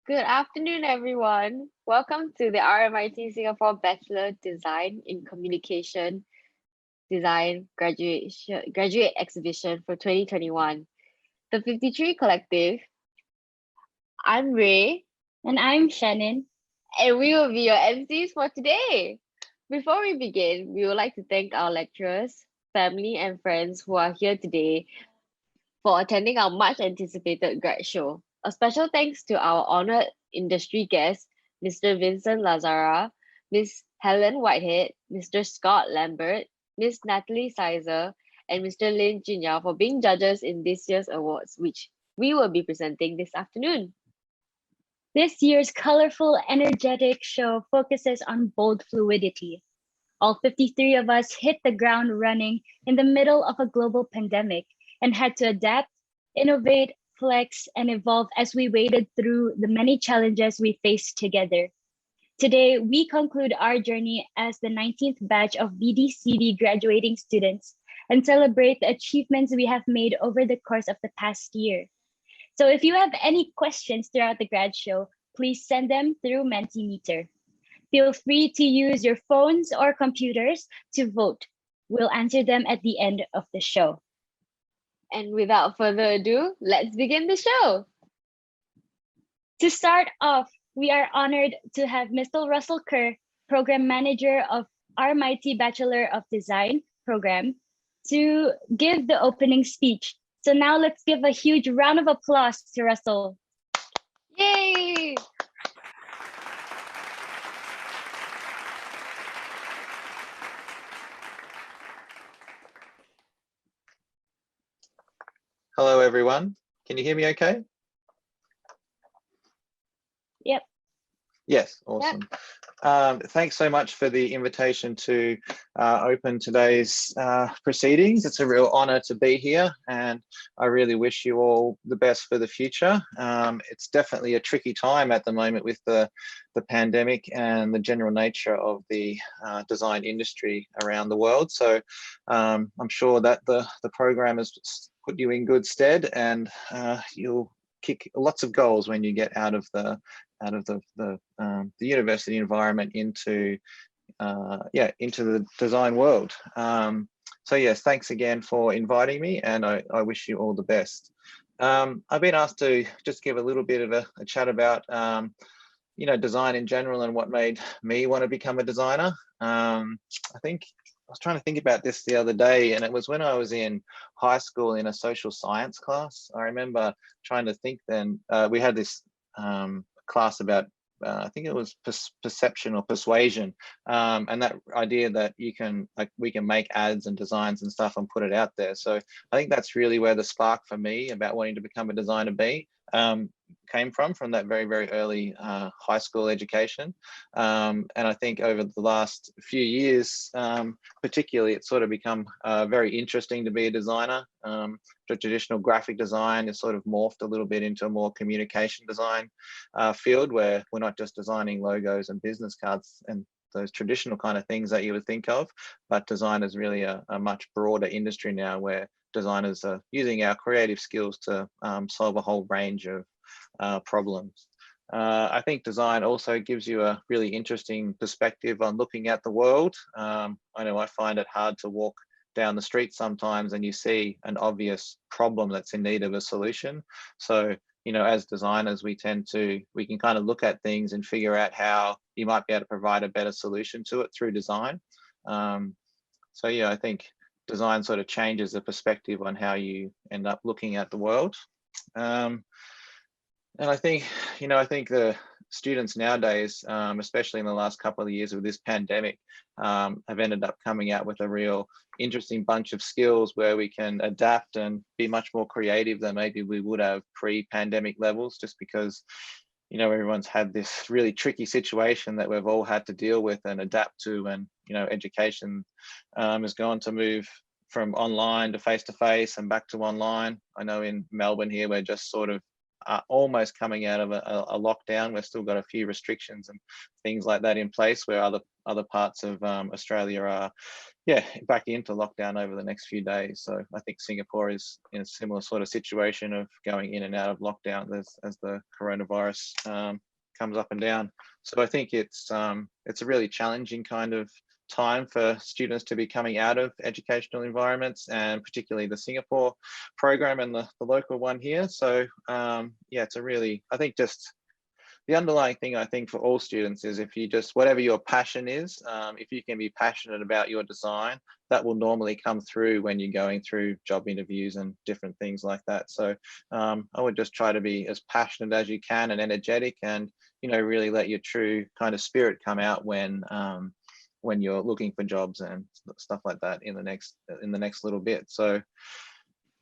Good afternoon, everyone. Welcome to the RMIT Singapore Bachelor Design in Communication Design Graduate Exhibition for 2021. The 53 Collective. I'm Ray. And I'm Shannon. And we will be your MCs for today. Before we begin, we would like to thank our lecturers, family, and friends who are here today for attending our much anticipated grad show. A special thanks to our honored industry guests, Mr. Vincent Lazzara, Ms. Helen Whitehead, Mr. Scott Lambert, Ms. Natalie Seisser, and Mr. Lin Jinyao for being judges in this year's awards, which we will be presenting this afternoon. This year's colorful, energetic show focuses on bold fluidity. All 53 of us hit the ground running in the middle of a global pandemic and had to adapt, innovate, flex, and evolve as we waded through the many challenges we faced together. Today, we conclude our journey as the 19th batch of BDCD graduating students and celebrate the achievements we have made over the course of the past year. So if you have any questions throughout the grad show, please send them through Mentimeter. Feel free to use your phones or computers to vote. We'll answer them at the end of the show. And without further ado, let's begin the show. To start off, we are honored to have Mr. Russell Kerr, Program Manager of RMIT Bachelor of Design program, to give the opening speech. So now let's give a huge round of applause to Russell. Yay! Hello, everyone. Can you hear me okay? Yep. Yes, awesome. Yep. Thanks so much for the invitation to open today's proceedings. It's a real honor to be here, and I really wish you all the best for the future. It's definitely a tricky time at the moment with the pandemic and the general nature of the design industry around the world. So I'm sure that the program has put you in good stead, and you'll kick lots of goals when you get out of the university environment into the design world. So yes, thanks again for inviting me, and I wish you all the best. I've been asked to just give a little bit of a chat about design in general and what made me want to become a designer. I think I was trying to think about this the other day, and it was when I was in high school in a social science class. I remember trying to think then, we had this class about, I think it was perception or persuasion, and that idea that we can make ads and designs and stuff and put it out there. So I think that's really where the spark for me about wanting to become a designer came from that very, very early high school education. And I think over the last few years, particularly, it's sort of become very interesting to be a designer. The traditional graphic design is sort of morphed a little bit into a more communication design field, where we're not just designing logos and business cards and those traditional kind of things that you would think of, but design is really a much broader industry now, where designers are using our creative skills to solve a whole range of problems. I think design also gives you a really interesting perspective on looking at the world. I know I find it hard to walk down the street sometimes and you see an obvious problem that's in need of a solution. So, as designers, we can kind of look at things and figure out how you might be able to provide a better solution to it through design. So yeah, I think design sort of changes the perspective on how you end up looking at the world. And I think, I think the students nowadays, especially in the last couple of years of this pandemic, have ended up coming out with a real interesting bunch of skills where we can adapt and be much more creative than maybe we would have pre-pandemic levels, just because, everyone's had this really tricky situation that we've all had to deal with and adapt to. And, education has gone to move from online to face and back to online. I know in Melbourne here, we're just sort of almost coming out of a lockdown. We've still got a few restrictions and things like that in place, where other parts of Australia are, back into lockdown over the next few days. So I think Singapore is in a similar sort of situation of going in and out of lockdown as the coronavirus comes up and down. So I think it's a really challenging kind of time for students to be coming out of educational environments, and particularly the Singapore program and the local one here. So it's a really, I think, just the underlying thing I think for all students is, if you just, whatever your passion is, if you can be passionate about your design, that will normally come through when you're going through job interviews and different things like that. So I would just try to be as passionate as you can and energetic, and really let your true kind of spirit come out when you're looking for jobs and stuff like that in the next little bit. So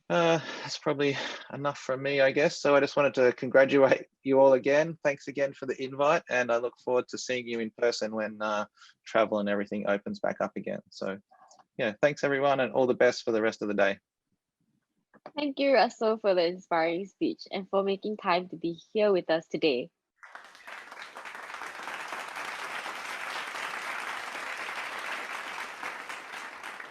that's probably enough from me, I guess. So I just wanted to congratulate you all again. Thanks again for the invite, and I look forward to seeing you in person when travel and everything opens back up again. So thanks everyone, and all the best for the rest of the day. Thank you, Russell, for the inspiring speech and for making time to be here with us today.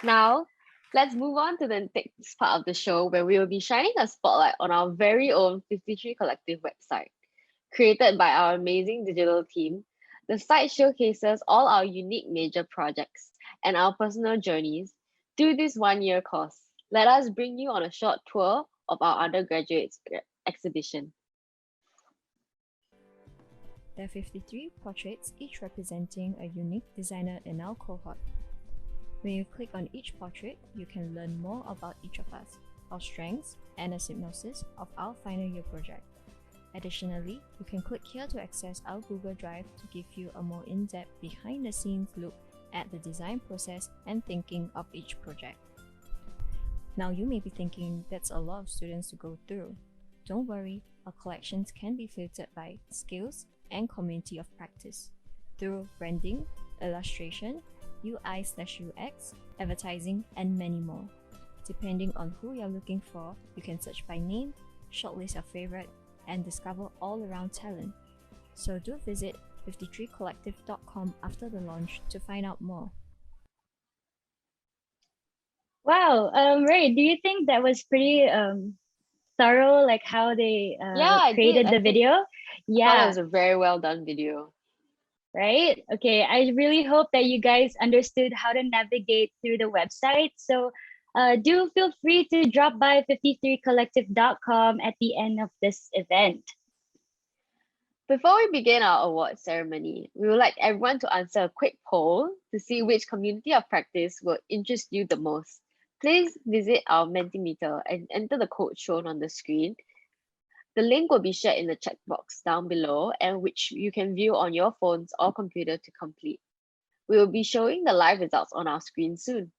Now, let's move on to the next part of the show, where we will be shining a spotlight on our very own 53 Collective website. Created by our amazing digital team, the site showcases all our unique major projects and our personal journeys through this one-year course. Let us bring you on a short tour of our undergraduate exhibition. There are 53 portraits, each representing a unique designer in our cohort. When you click on each portrait, you can learn more about each of us, our strengths, and a synopsis of our final year project. Additionally, you can click here to access our Google Drive to give you a more in-depth behind-the-scenes look at the design process and thinking of each project. Now you may be thinking that's a lot of students to go through. Don't worry, our collections can be filtered by skills and community of practice through branding, illustration, UI/UX, advertising, and many more. Depending on who you're looking for, you can search by name, shortlist your favorite, and discover all-around talent. So do visit 53collective.com after the launch to find out more. Wow, Ray, do you think that was pretty thorough, like how they created the video? I thought it was a very well done video. Right? Okay, I really hope that you guys understood how to navigate through the website. So do feel free to drop by 53collective.com at the end of this event. Before we begin our award ceremony, we would like everyone to answer a quick poll to see which community of practice will interest you the most. Please visit our Mentimeter and enter the code shown on the screen. The link will be shared in the chat box down below, and which you can view on your phones or computer to complete. We will be showing the live results on our screen soon.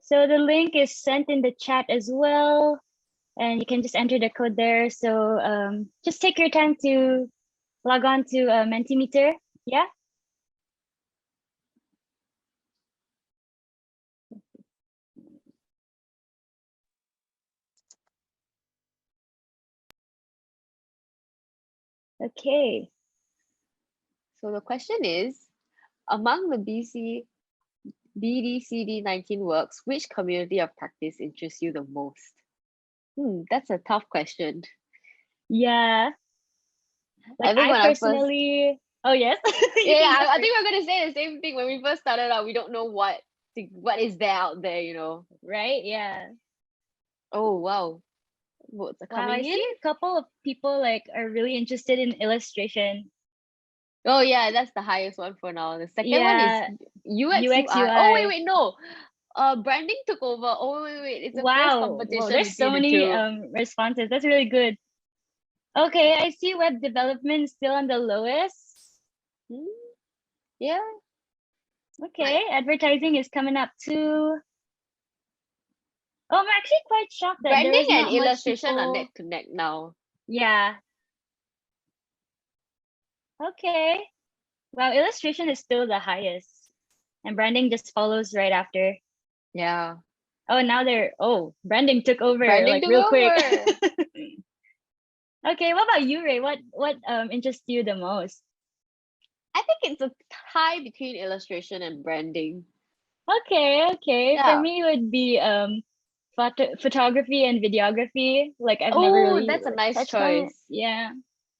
So the link is sent in the chat as well, and you can just enter the code there. So just take your time to log on to Mentimeter, yeah? Okay. So the question is, among the BDCD 19 works, which community of practice interests you the most? That's a tough question. Yeah. Like I personally, oh yes. I think we're gonna say the same thing. When we first started out, we don't know what is there out there, right? Yeah. Oh wow. Votes are coming I in. see a couple of people are really interested in illustration. Oh yeah, that's the highest one for now. The second one is Yeah, UX UX UI. Oh UI. wait, no. Branding took over. Oh wait. It's a fierce Wow. Well, competition there's so between the many two. responses. That's really good. Okay, I see web development still on the lowest. Hmm, yeah. Okay, advertising is coming up too. Oh, I'm actually quite shocked that there Branding was and not much illustration are neck people. to neck now. Yeah. Okay. Wow, illustration is still the highest. And branding just follows right after. Yeah. Oh, now branding took over Branding like took real quick. over. Okay, what about you, Ray? What interests you the most? I think it's a tie between illustration and branding. Okay. For Yeah. me, it would be photography and videography. Like I've never Oh, really that's a nice touched on it. choice. Yeah.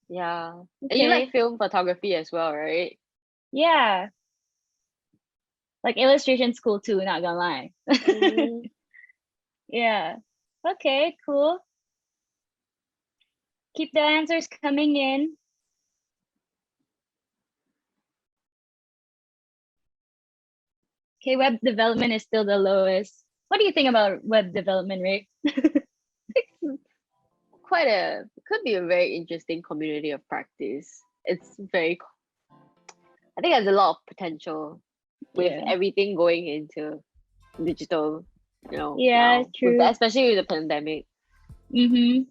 Yeah. And you like Okay. film photography as well, right? Yeah. Like illustration's cool too, not gonna lie. Mm, Yeah. Okay, cool. Keep the answers coming in. Okay, web development is still the lowest. What do you think about web development, Ray? could be a very interesting community of practice. It's I think there's a lot of potential with Yeah. everything going into digital, Yeah, now, true. especially with the pandemic. Mm-hmm.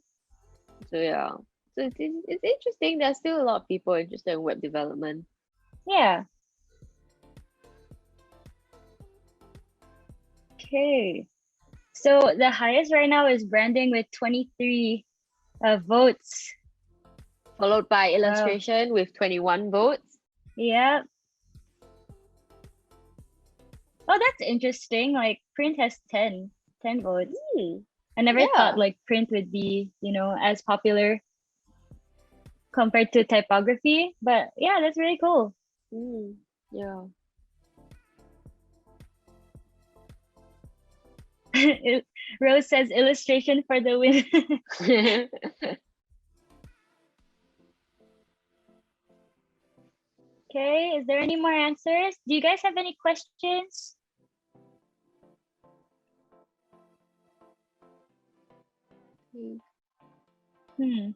So yeah, so it's interesting. There's still a lot of people interested in web development. Yeah. Okay. So the highest right now is branding with 23 votes. Followed by Wow. illustration with 21 votes. Yeah. Oh, that's interesting. Like print has 10 votes. I never thought Yeah. like print would be, as popular compared to typography. But yeah, that's really cool. Yeah. Rose says illustration for the win. Okay, is there any more answers? Do you guys have any questions? I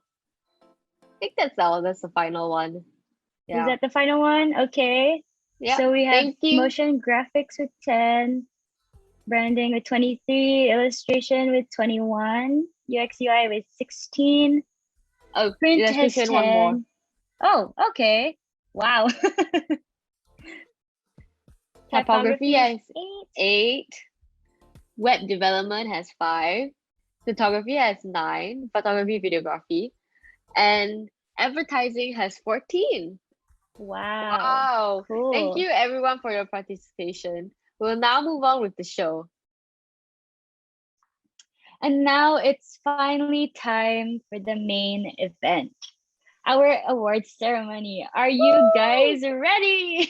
think that's the final one. Is Yeah. that the final one? Okay. Yeah. So we have Thank you. motion graphics with 10, branding with 23, illustration with 21, UX UI with 16. Oh, Print has illustration 10. one more. Oh, okay. Wow. Typography has 8. 8. Web development has 5. Photography has 9. Photography, videography. And advertising has 14. Wow. Cool. Thank you everyone for your participation. We'll now move on with the show. And now it's finally time for the main event, our awards ceremony. Are you guys ready?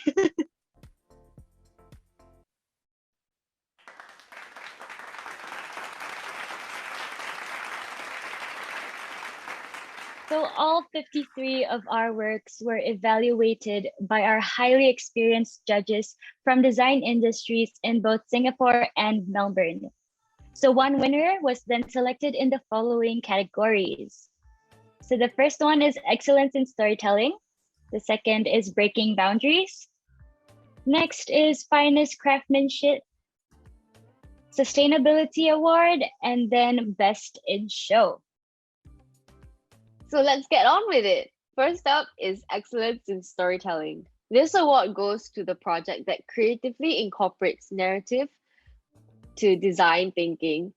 So all 53 of our works were evaluated by our highly experienced judges from design industries in both Singapore and Melbourne. So one winner was then selected in the following categories. So the first one is excellence in storytelling. The second is breaking boundaries. Next is finest craftsmanship, sustainability award, and then best in show. So let's get on with it. First up is excellence in storytelling. This award goes to the project that creatively incorporates narrative to design thinking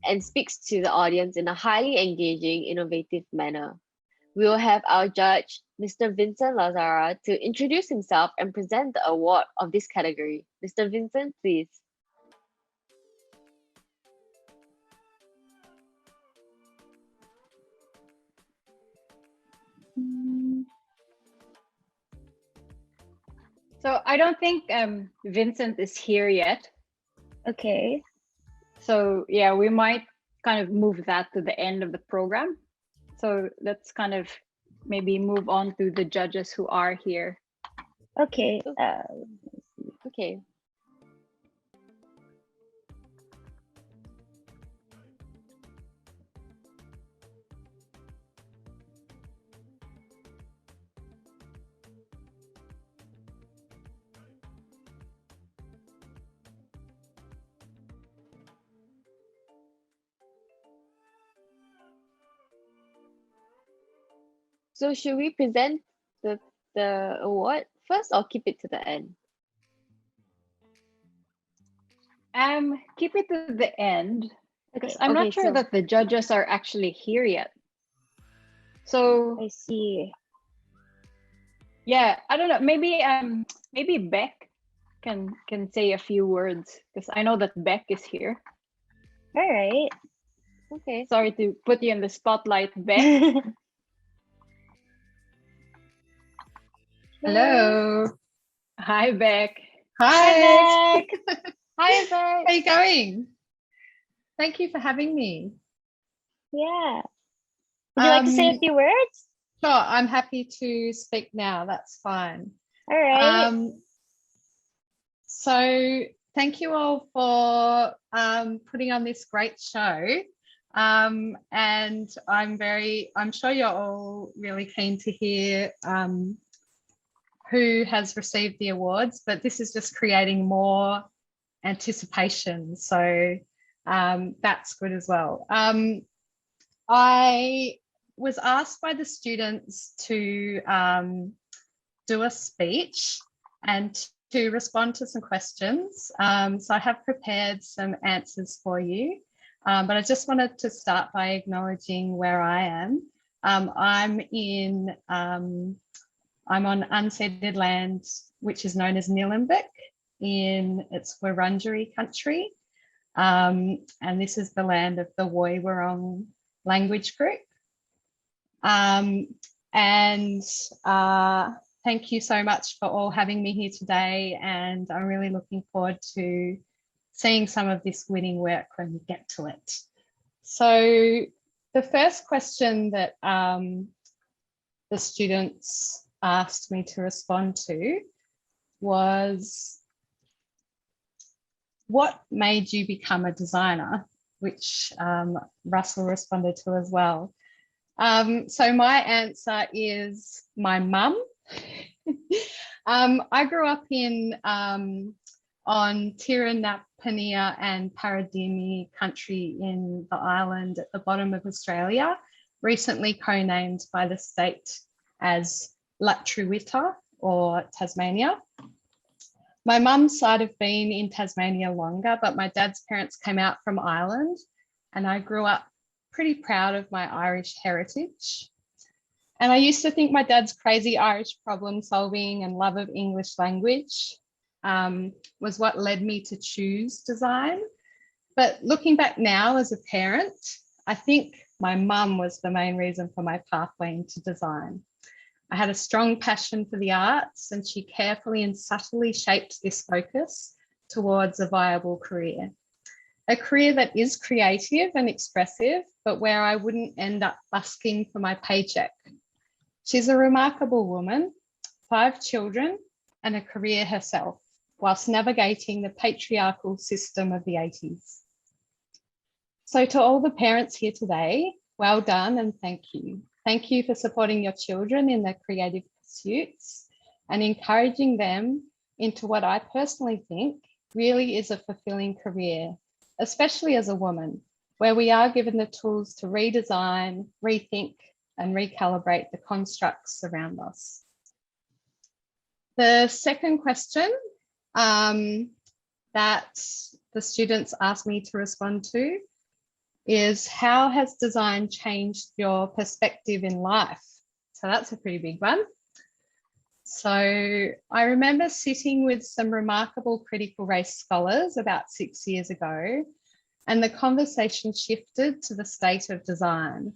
and speaks to the audience in a highly engaging, innovative manner. We will have our judge, Mr. Vincent Lazzara, to introduce himself and present the award of this category. Mr. Vincent, please. So I don't think Vincent is here yet. Okay. So yeah, we might kind of move that to the end of the program. So let's kind of maybe move on to the judges who are here. Okay. Okay. So should we present the award first or keep it to the end? Keep it to the end because I'm Okay, not sure so- that the judges are actually here yet. So I see. yeah, I don't know. Maybe Beck can say a few words because I know that Beck is here. All right. Okay. Sorry to put you in the spotlight, Beck. Hello. Hi, Beck. Hi. Hi, Beck. How are you going? Thank you for having me. Yeah. Would you like to say a few words? Sure, I'm happy to speak now. That's fine. All right. So thank you all for putting on this great show. And I'm sure you're all really keen to hear who has received the awards, but this is just creating more anticipation. So that's good as well. I was asked by the students to do a speech and to respond to some questions. So I have prepared some answers for you, but I just wanted to start by acknowledging where I am. I'm on unceded land, which is known as Lambert it's Wurundjeri country. And this is the land of the Woiwurrung language group. Thank you so much for all having me here today. And I'm really looking forward to seeing some of this winning work when we get to it. So the first question that the students asked me to respond to was, what made you become a designer? Which Russell responded to as well. So my answer is my mum. I grew up on Tirunapania and Paradimi country in the island at the bottom of Australia, recently co-named by the state as Latruwita or Tasmania. My mum's side have been in Tasmania longer, but my dad's parents came out from Ireland, and I grew up pretty proud of my Irish heritage. And I used to think my dad's crazy Irish problem solving and love of English language was what led me to choose design. But looking back now as a parent, I think my mum was the main reason for my pathway into design. I had a strong passion for the arts, and she carefully and subtly shaped this focus towards a viable career. A career that is creative and expressive, but where I wouldn't end up busking for my paycheck. She's a remarkable woman, 5 children, and a career herself, whilst navigating the patriarchal system of the 80s. So to all the parents here today, well done and thank you. Thank you for supporting your children in their creative pursuits and encouraging them into what I personally think really is a fulfilling career, especially as a woman, where we are given the tools to redesign, rethink, and recalibrate the constructs around us. The second question that the students asked me to respond to is, how has design changed your perspective in life? So that's a pretty big one. So I remember sitting with some remarkable critical race scholars about 6 years ago, and the conversation shifted to the state of design.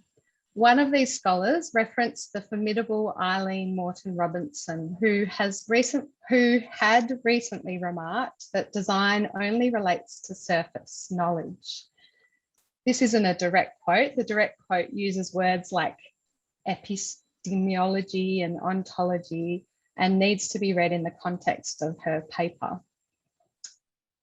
One of these scholars referenced the formidable Eileen Morton Robinson, who had recently remarked that design only relates to surface knowledge. This isn't a direct quote. The direct quote uses words like epidemiology and ontology and needs to be read in the context of her paper.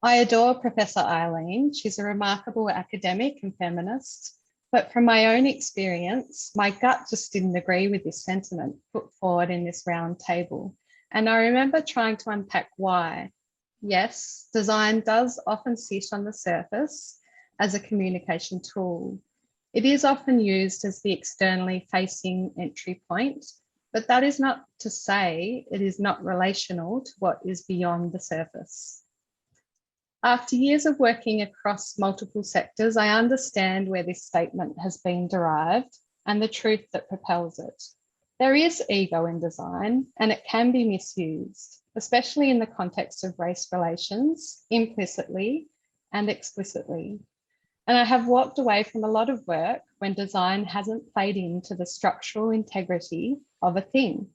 I adore Professor Eileen. She's a remarkable academic and feminist, but from my own experience, my gut just didn't agree with this sentiment put forward in this round table. And I remember trying to unpack why. Yes, design does often sit on the surface as a communication tool. It is often used as the externally facing entry point, but that is not to say it is not relational to what is beyond the surface. After years of working across multiple sectors, I understand where this statement has been derived and the truth that propels it. There is ego in design and it can be misused, especially in the context of race relations, implicitly and explicitly. And I have walked away from a lot of work when design hasn't played into the structural integrity of a thing.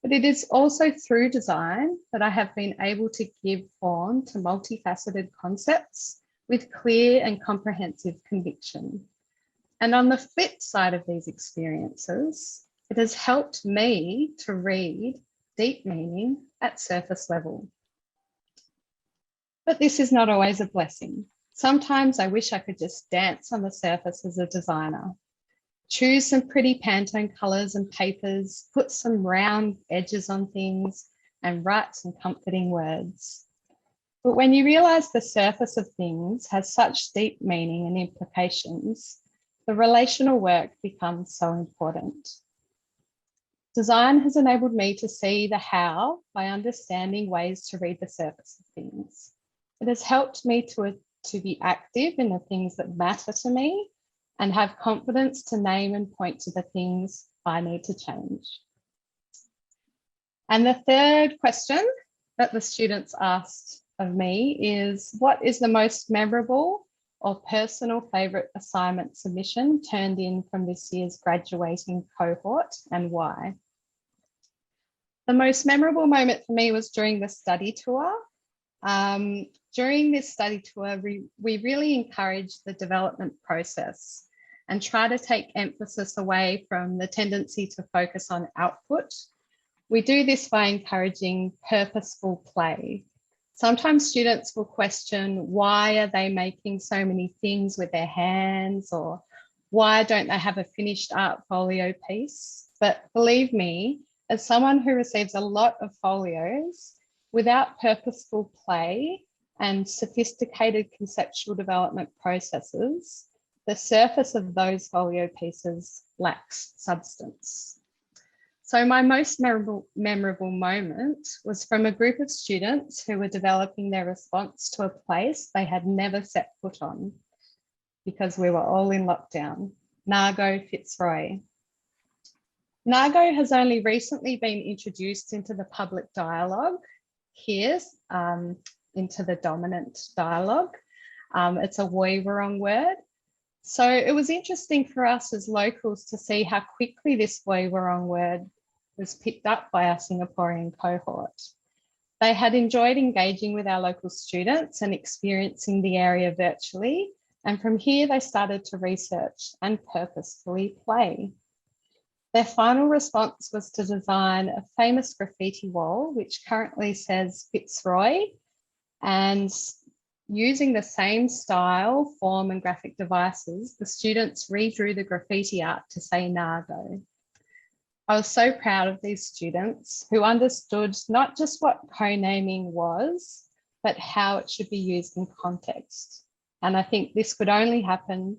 But it is also through design that I have been able to give form to multifaceted concepts with clear and comprehensive conviction. And on the flip side of these experiences, it has helped me to read deep meaning at surface level. But this is not always a blessing. Sometimes I wish I could just dance on the surface as a designer. Choose some pretty Pantone colours and papers, put some round edges on things and write some comforting words. But when you realise the surface of things has such deep meaning and implications, the relational work becomes so important. Design has enabled me to see the how by understanding ways to read the surface of things. It has helped me to be active in the things that matter to me and have confidence to name and point to the things I need to change. And the third question that the students asked of me is, what is the most memorable or personal favourite assignment submission turned in from this year's graduating cohort and why? The most memorable moment for me was during the study tour. During this study tour, we really encouraged the development process and try to take emphasis away from the tendency to focus on output. We do this by encouraging purposeful play. Sometimes students will question, why are they making so many things with their hands, or why don't they have a finished art folio piece? But believe me, as someone who receives a lot of folios, without purposeful play and sophisticated conceptual development processes, the surface of those folio pieces lacks substance. So my most memorable moment was from a group of students who were developing their response to a place they had never set foot on because we were all in lockdown, Nargo Fitzroy. Nargo has only recently been introduced into the public dialogue here, into the dominant dialogue. It's a Woiwurrung word. So it was interesting for us as locals to see how quickly this Woiwurrung word was picked up by our Singaporean cohort. They had enjoyed engaging with our local students and experiencing the area virtually. And from here, they started to research and purposefully play. Their final response was to design a famous graffiti wall, which currently says Fitzroy, and using the same style, form and graphic devices, the students redrew the graffiti art to say Nargo. I was so proud of these students who understood not just what co-naming was, but how it should be used in context. And I think this could only happen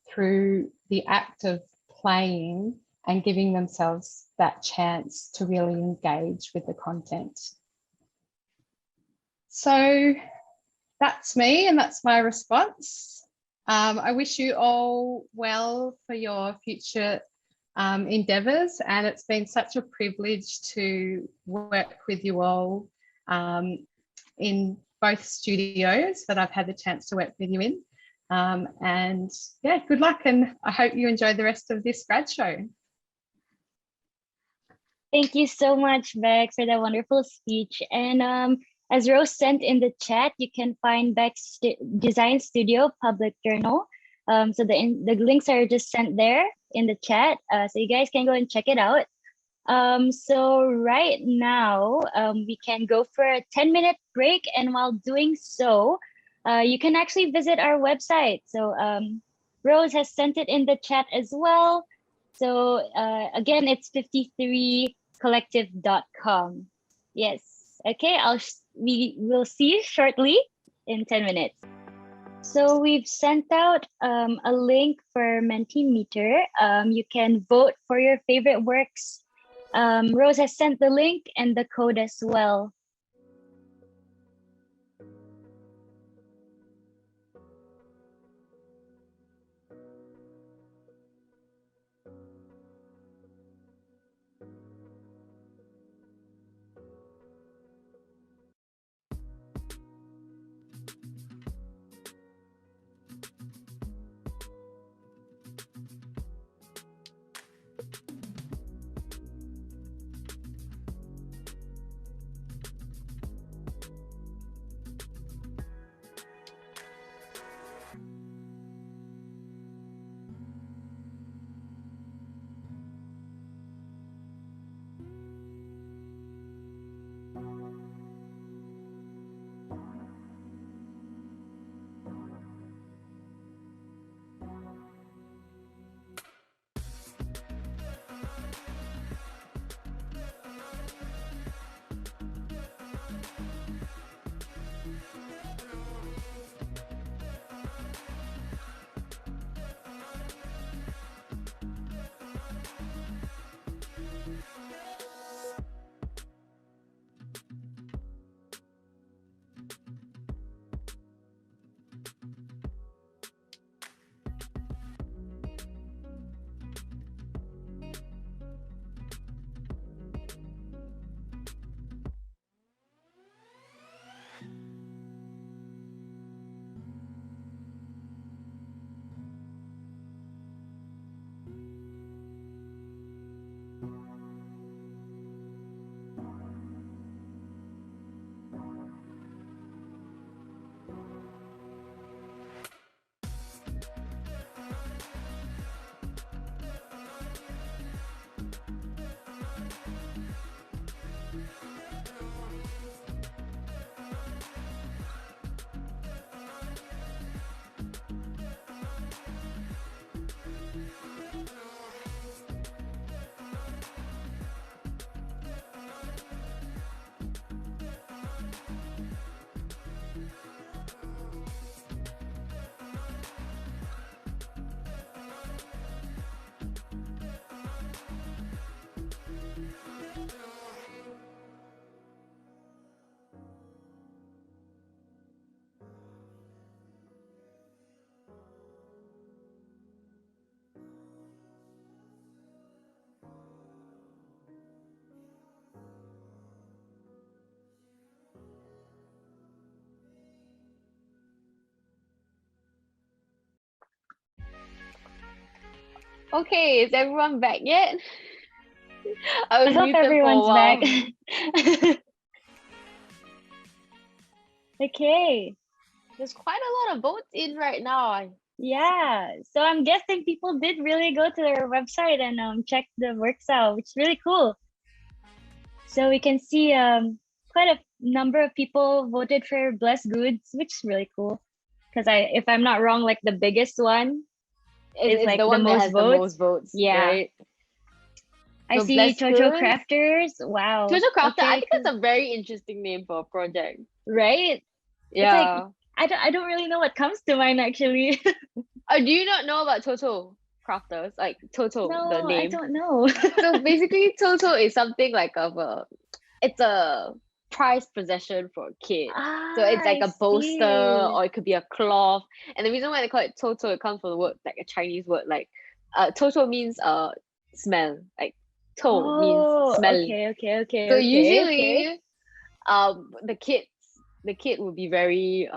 through the act of playing and giving themselves that chance to really engage with the content. So that's me and that's my response. I wish you all well for your future endeavours, and it's been such a privilege to work with you all in both studios that I've had the chance to work with you in. And yeah, good luck, and I hope you enjoy the rest of this grad show. Thank you so much, Beck, for that wonderful speech. And as Rose sent in the chat, you can find Beck's Design Studio public journal. So the links are just sent there in the chat. So you guys can go and check it out. So right now, we can go for a 10-minute break, and while doing so, you can actually visit our website. So Rose has sent it in the chat as well. So again, it's 53collective.com. Yes. Okay, we will see you shortly in 10 minutes. So we've sent out a link for Mentimeter. You can vote for your favorite works. Rose has sent the link and the code as well. Okay, is everyone back yet? I I was hope muted for a everyone's while. back. Okay. There's quite a lot of votes in right now. Yeah. So I'm guessing people did really go to their website and check the works out, which is really cool. So we can see quite a number of people voted for Blessed Goods, which is really cool. Because if I'm not wrong, like the biggest one is It's like the one that most has votes. the most votes. Yeah. Right? I So see Blessed Chocho Goods. Crafters. Wow. Jojo Crafter, I Okay, think that's a very interesting name for a project. right? Yeah. It's like I don't really know what comes to mind actually. Do you not know about Toto Crafters? Like Toto, the No, I name. don't know. So basically, Toto is something like it's a prized possession for a kid. So it's like I a poster, see. or it could be a cloth. And the reason why they call it Toto, it comes from the word, like a Chinese word, like Toto means smell, like to means smell. Okay. So Okay. usually, the kid would be very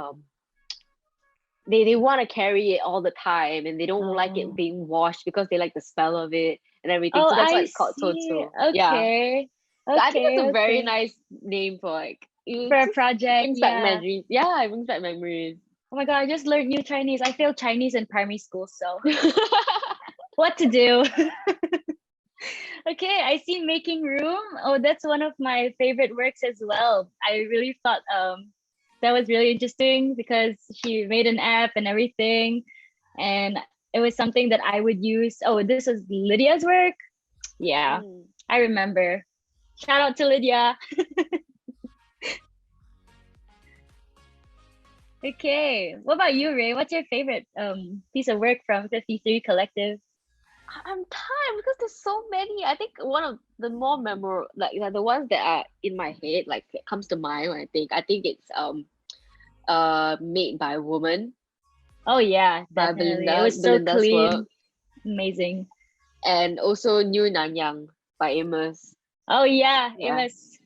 they want to carry it all the time, and they don't like it Oh. being washed because they like the smell of it and everything. Oh, So that's why I it's called see. Toto. Yeah. Okay. So I think it's a very Okay. nice name for like For a just project, brings back yeah. memories. Yeah, it brings back memories. Oh my god, I just learned new Chinese. I failed Chinese in primary school, so what to do? Okay, Okay, I see Making Room. Oh, that's one of my favorite works as well. I really thought that was really interesting because she made an app and everything. And it was something that I would use. Oh, this was Lydia's work. Yeah, I remember. Shout out to Lydia. Okay, what about you, Ray? What's your favorite piece of work from 53 Collective? I'm tired because there's so many. I think one of the more memorable, like the ones that are in my head, like it comes to mind when I think it's Made by a Woman Oh yeah, by definitely. It was so Belinda's clean, work, amazing. and also New Nanyang by Amos. Oh yeah, Yeah. Amos.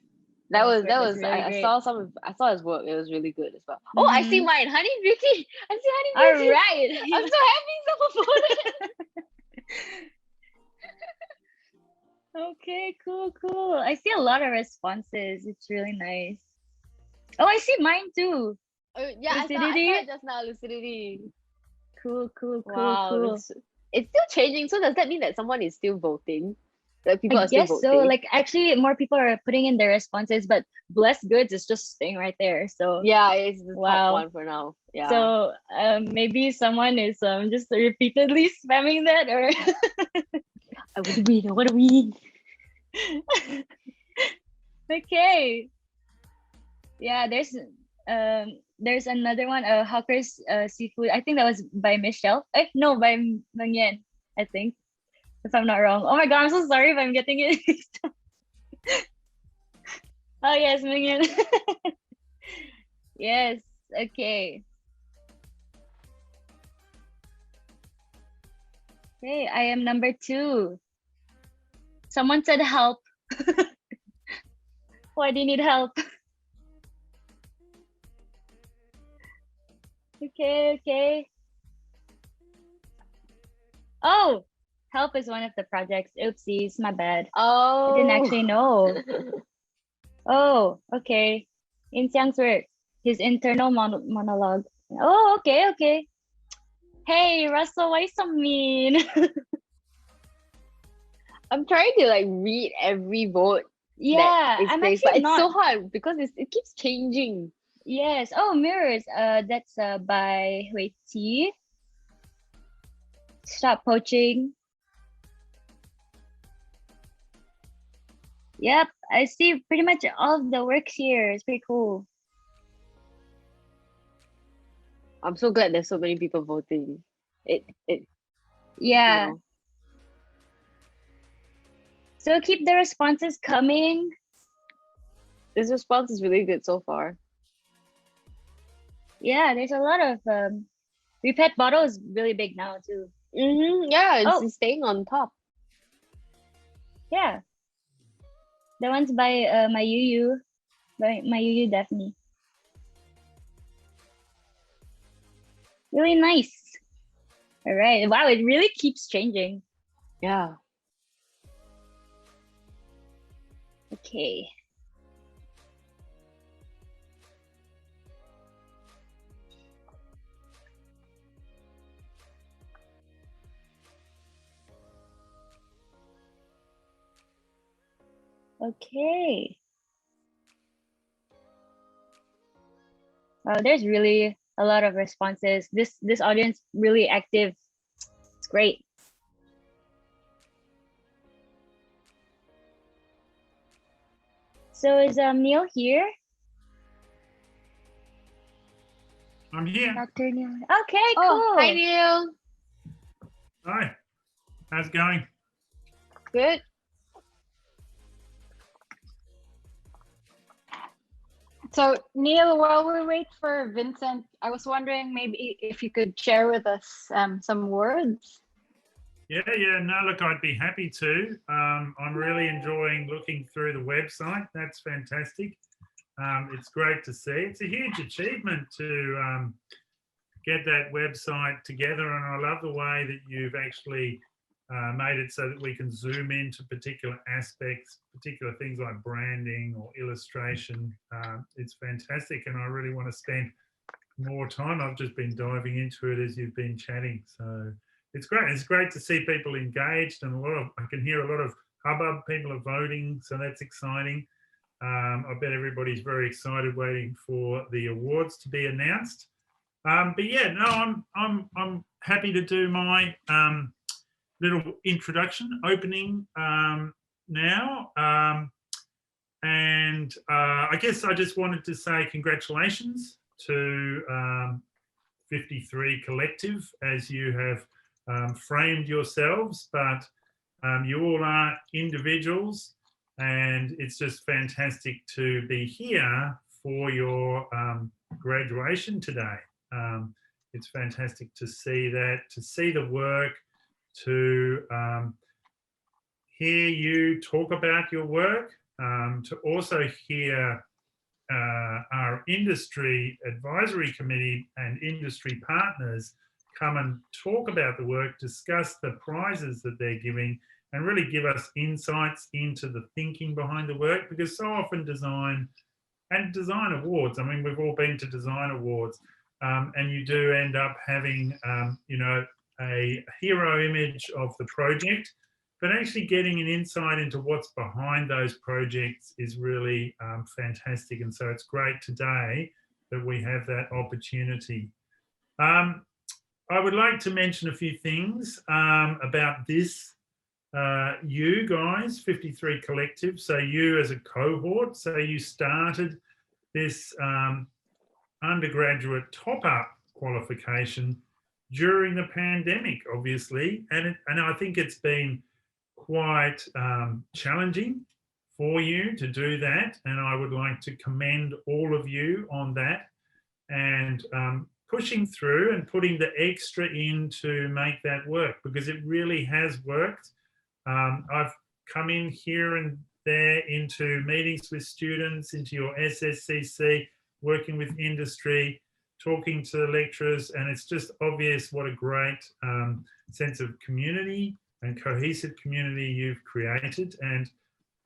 That Amos' was work was really I great. saw his work. It was really good as well. Oh, I see mine, Honey Beauty. I see Honey All Beauty. right. I'm so happy someone voted. Okay, cool. I see a lot of responses. It's really nice. Oh, I see mine too. Yeah, I saw Lucidity? it just now. Lucidity. Cool. Wow, it's still changing. So does that mean that someone is still voting? Like people I are still guess voting. so. Like actually, more people are putting in their responses, but Blessed Goods is just staying right there. So yeah, it's the top Wow. one for now. Yeah. So maybe someone is just repeatedly spamming that, or I want to win. Okay. Yeah, there's another one, Hawker's Seafood. I think that was by Michelle. No, by Mangyan, I think, if I'm not wrong. Oh my god, I'm so sorry if I'm getting it mixed up. Oh yes, Mangyan. Yes, okay. Okay, I am number 2. Someone said help. Why do you need help? Okay. Oh, help is one of the projects. Oopsies, my bad. Oh. I didn't actually know. Oh, okay. In Xiang's work, his internal monologue. Oh, okay. Hey, Russell, why you so mean? I'm trying to like read every vote. Yeah, that is I'm placed, actually but not. it's so hard because it keeps changing. Yes. Oh, mirrors. That's by Hui. Stop poaching. Yep, I see pretty much all of the works here. It's pretty cool. I'm so glad there's so many people voting. It Yeah. you know. So keep the responses coming. This response is really good so far. Yeah, there's a lot of Repet bottle is really big now too. Yeah, it's staying on top. Yeah. The one's by my Yu Daphne. Really nice. All right. Wow, it really keeps changing. Yeah. Okay. Okay. Wow, there's really a lot of responses. This audience really active. It's great. So is Neal here? I'm here. Dr. Neal. Okay, Oh, cool. hi Neal. Hi. How's it going? Good. So Neal, while we wait for Vincent, I was wondering maybe if you could share with us some words. Yeah. No, look, I'd be happy to. I'm really enjoying looking through the website. That's fantastic. It's great to see. It's a huge achievement to get that website together, and I love the way that you've actually made it so that we can zoom into particular aspects, particular things like branding or illustration. It's fantastic, and I really want to spend more time. I've just been diving into it as you've been chatting, so it's great. It's great to see people engaged, and I can hear a lot of hubbub. People are voting, so that's exciting. I bet everybody's very excited, waiting for the awards to be announced. But yeah, no, I'm happy to do my little introduction, opening now. And I guess I just wanted to say congratulations to 53 Collective, as you have framed yourselves, but you all are individuals, and it's just fantastic to be here for your graduation today. It's fantastic to see that, to see the work, to hear you talk about your work, to also hear our industry advisory committee and industry partners come and talk about the work, discuss the prizes that they're giving, and really give us insights into the thinking behind the work, because so often design and design awards, I mean, we've all been to design awards, and you do end up having, you know, a hero image of the project, but actually getting an insight into what's behind those projects is really fantastic. And so it's great today that we have that opportunity. I would like to mention a few things about this, you guys, 53 Collective. So you as a cohort, so you started this undergraduate top-up qualification during the pandemic, obviously. And I think it's been quite challenging for you to do that, and I would like to commend all of you on that, and pushing through and putting the extra in to make that work, because it really has worked. I've come in here and there into meetings with students, into your SSCC, working with industry, talking to the lecturers, and it's just obvious what a great sense of community and cohesive community you've created. And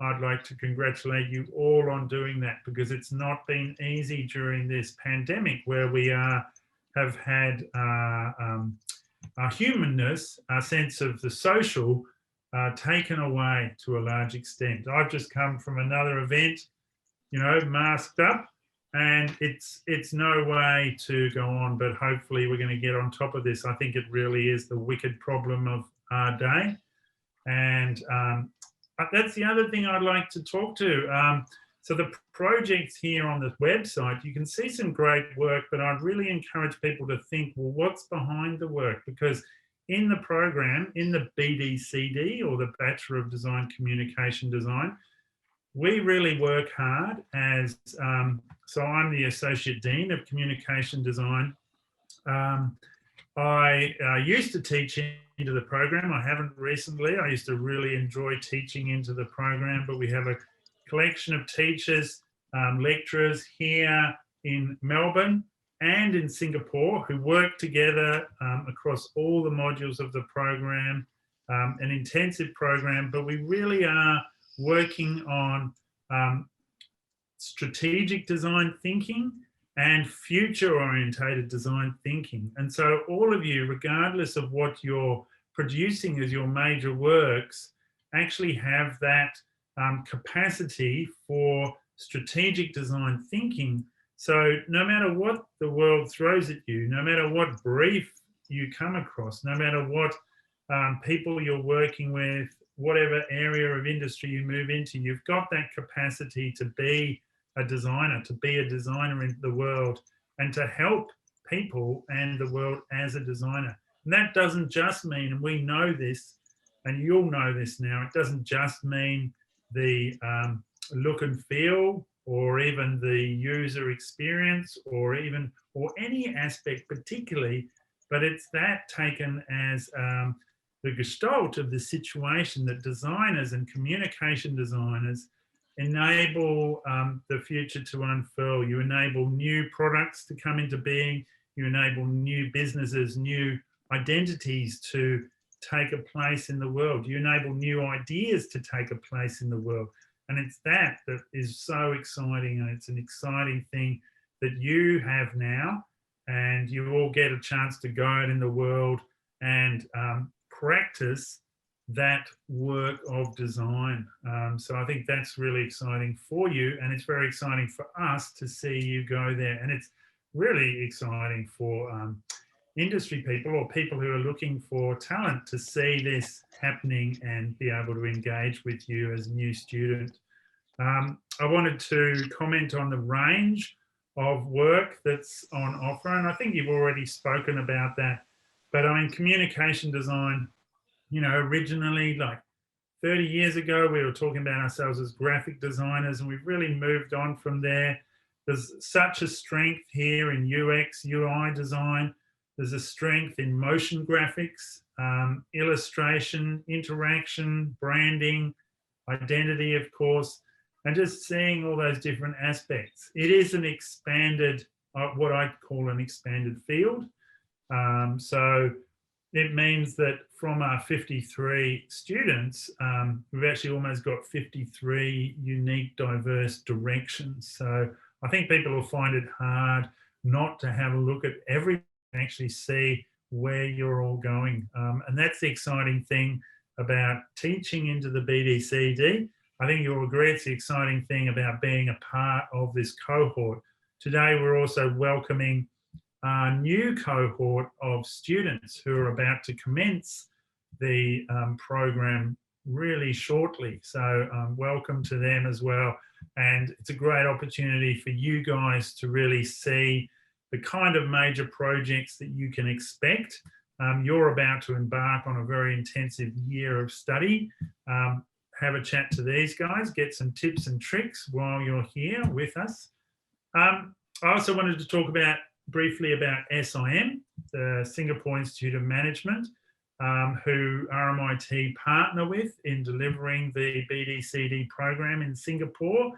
I'd like to congratulate you all on doing that, because it's not been easy during this pandemic, where we have had our humanness, our sense of the social, taken away to a large extent. I've just come from another event, you know, masked up, and it's no way to go on, but hopefully we're going to get on top of this. I think it really is the wicked problem of our day. And that's the other thing I'd like to talk to. So the projects here on the website, you can see some great work, but I'd really encourage people to think, well, what's behind the work? Because in the program, in the BDCD, or the Bachelor of Design Communication Design, we really work hard as, so I'm the Associate Dean of Communication Design. I used to teach into the program. I haven't recently. I used to really enjoy teaching into the program, but we have a collection of teachers, lecturers here in Melbourne and in Singapore who work together across all the modules of the program, an intensive program, but we really are working on strategic design thinking and future-orientated design thinking. And so all of you, regardless of what you're producing as your major works, actually have that capacity for strategic design thinking. So no matter what the world throws at you, no matter what brief you come across, no matter what people you're working with, whatever area of industry you move into, you've got that capacity to be a designer in the world, and to help people and the world as a designer. And that doesn't just mean, and we know this, and you'll know this now, it doesn't just mean the look and feel, or even the user experience, or any aspect particularly, but it's that taken as the gestalt of the situation, that designers and communication designers enable the future to unfurl. You enable new products to come into being. You enable new businesses, new identities to take a place in the world. You enable new ideas to take a place in the world. And it's that is so exciting, and it's an exciting thing that you have now, and you all get a chance to go out in the world and practice that work of design. So I think that's really exciting for you, and it's very exciting for us to see you go there. And it's really exciting for industry people or people who are looking for talent to see this happening and be able to engage with you as a new student. I wanted to comment on the range of work that's on offer, and I think you've already spoken about that. But I mean, communication design, you know, originally, like 30 years ago, we were talking about ourselves as graphic designers, and we've really moved on from there. There's such a strength here in UX, UI design. There's a strength in motion graphics, illustration, interaction, branding, identity, of course, and just seeing all those different aspects. It is an expanded, what I call an expanded field. So it means that from our 53 students, we've actually almost got 53 unique, diverse directions. So I think people will find it hard not to have a look at every, actually see where you're all going. And that's the exciting thing about teaching into the BDCD. I think you'll agree it's the exciting thing about being a part of this cohort. Today, we're also welcoming a new cohort of students who are about to commence the program really shortly. So welcome to them as well. And it's a great opportunity for you guys to really see the kind of major projects that you can expect. You're about to embark on a very intensive year of study. Have a chat to these guys, get some tips and tricks while you're here with us. I also wanted to talk briefly about SIM, the Singapore Institute of Management, who RMIT partner with in delivering the BDCD program in Singapore.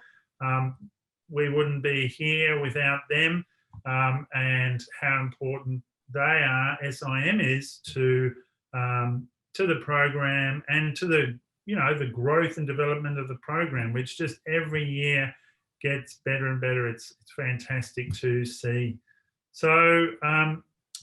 We wouldn't be here without them, and how important they are, SIM is to the program and to the, you know, the growth and development of the program, which just every year gets better and better. It's fantastic to see. So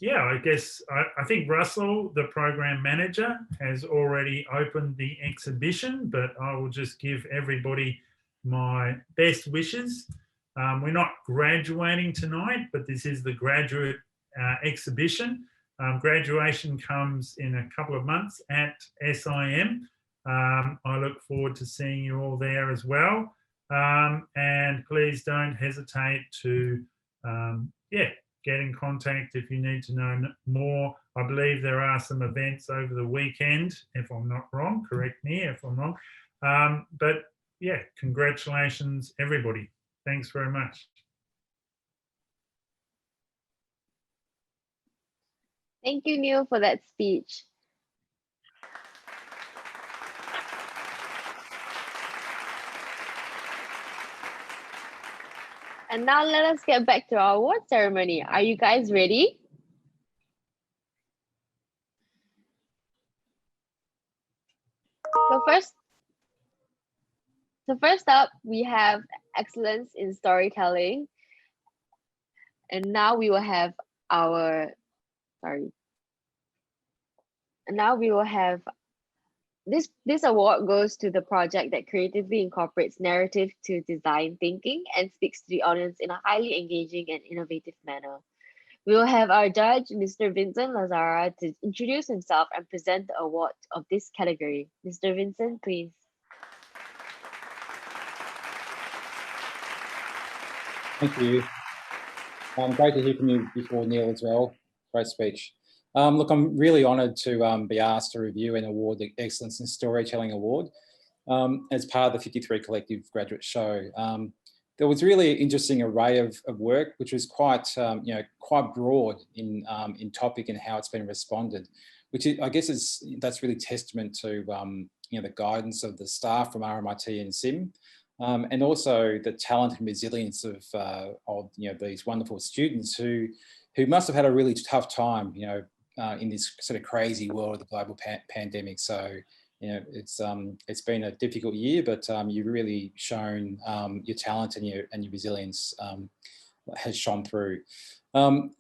yeah, I guess I think Russell, the program manager, has already opened the exhibition, but I will just give everybody my best wishes. We're not graduating tonight, but this is the graduate exhibition. Graduation comes in a couple of months at SIM. I look forward to seeing you all there as well. And please don't hesitate to, get in contact if you need to know more. I believe there are some events over the weekend, if I'm not wrong. Correct me if I'm wrong. But yeah, congratulations, everybody. Thanks very much. Thank you, Neil, for that speech. And now let us get back to our award ceremony. Are you guys ready? So first up, we have excellence in storytelling. And now we will have this award goes to the project that creatively incorporates narrative to design thinking and speaks to the audience in a highly engaging and innovative manner. We will have our judge, Mr. Vincent Lazzara, to introduce himself and present the award of this category. Mr. Vincent, please. Thank you. Great to hear from you before, Neil, as well. Great speech. Look, I'm really honoured to be asked to review and award the Excellence in Storytelling Award as part of the 53 Collective Graduate Show. There was really an interesting array of work, which was quite broad in topic and how it's been responded, which I guess that's really testament to the guidance of the staff from RMIT and SIM, and also the talent and resilience of these wonderful students who must have had a really tough time, in this sort of crazy world of the global pandemic. So, it's been a difficult year, but you've really shown your talent and your resilience has shone through.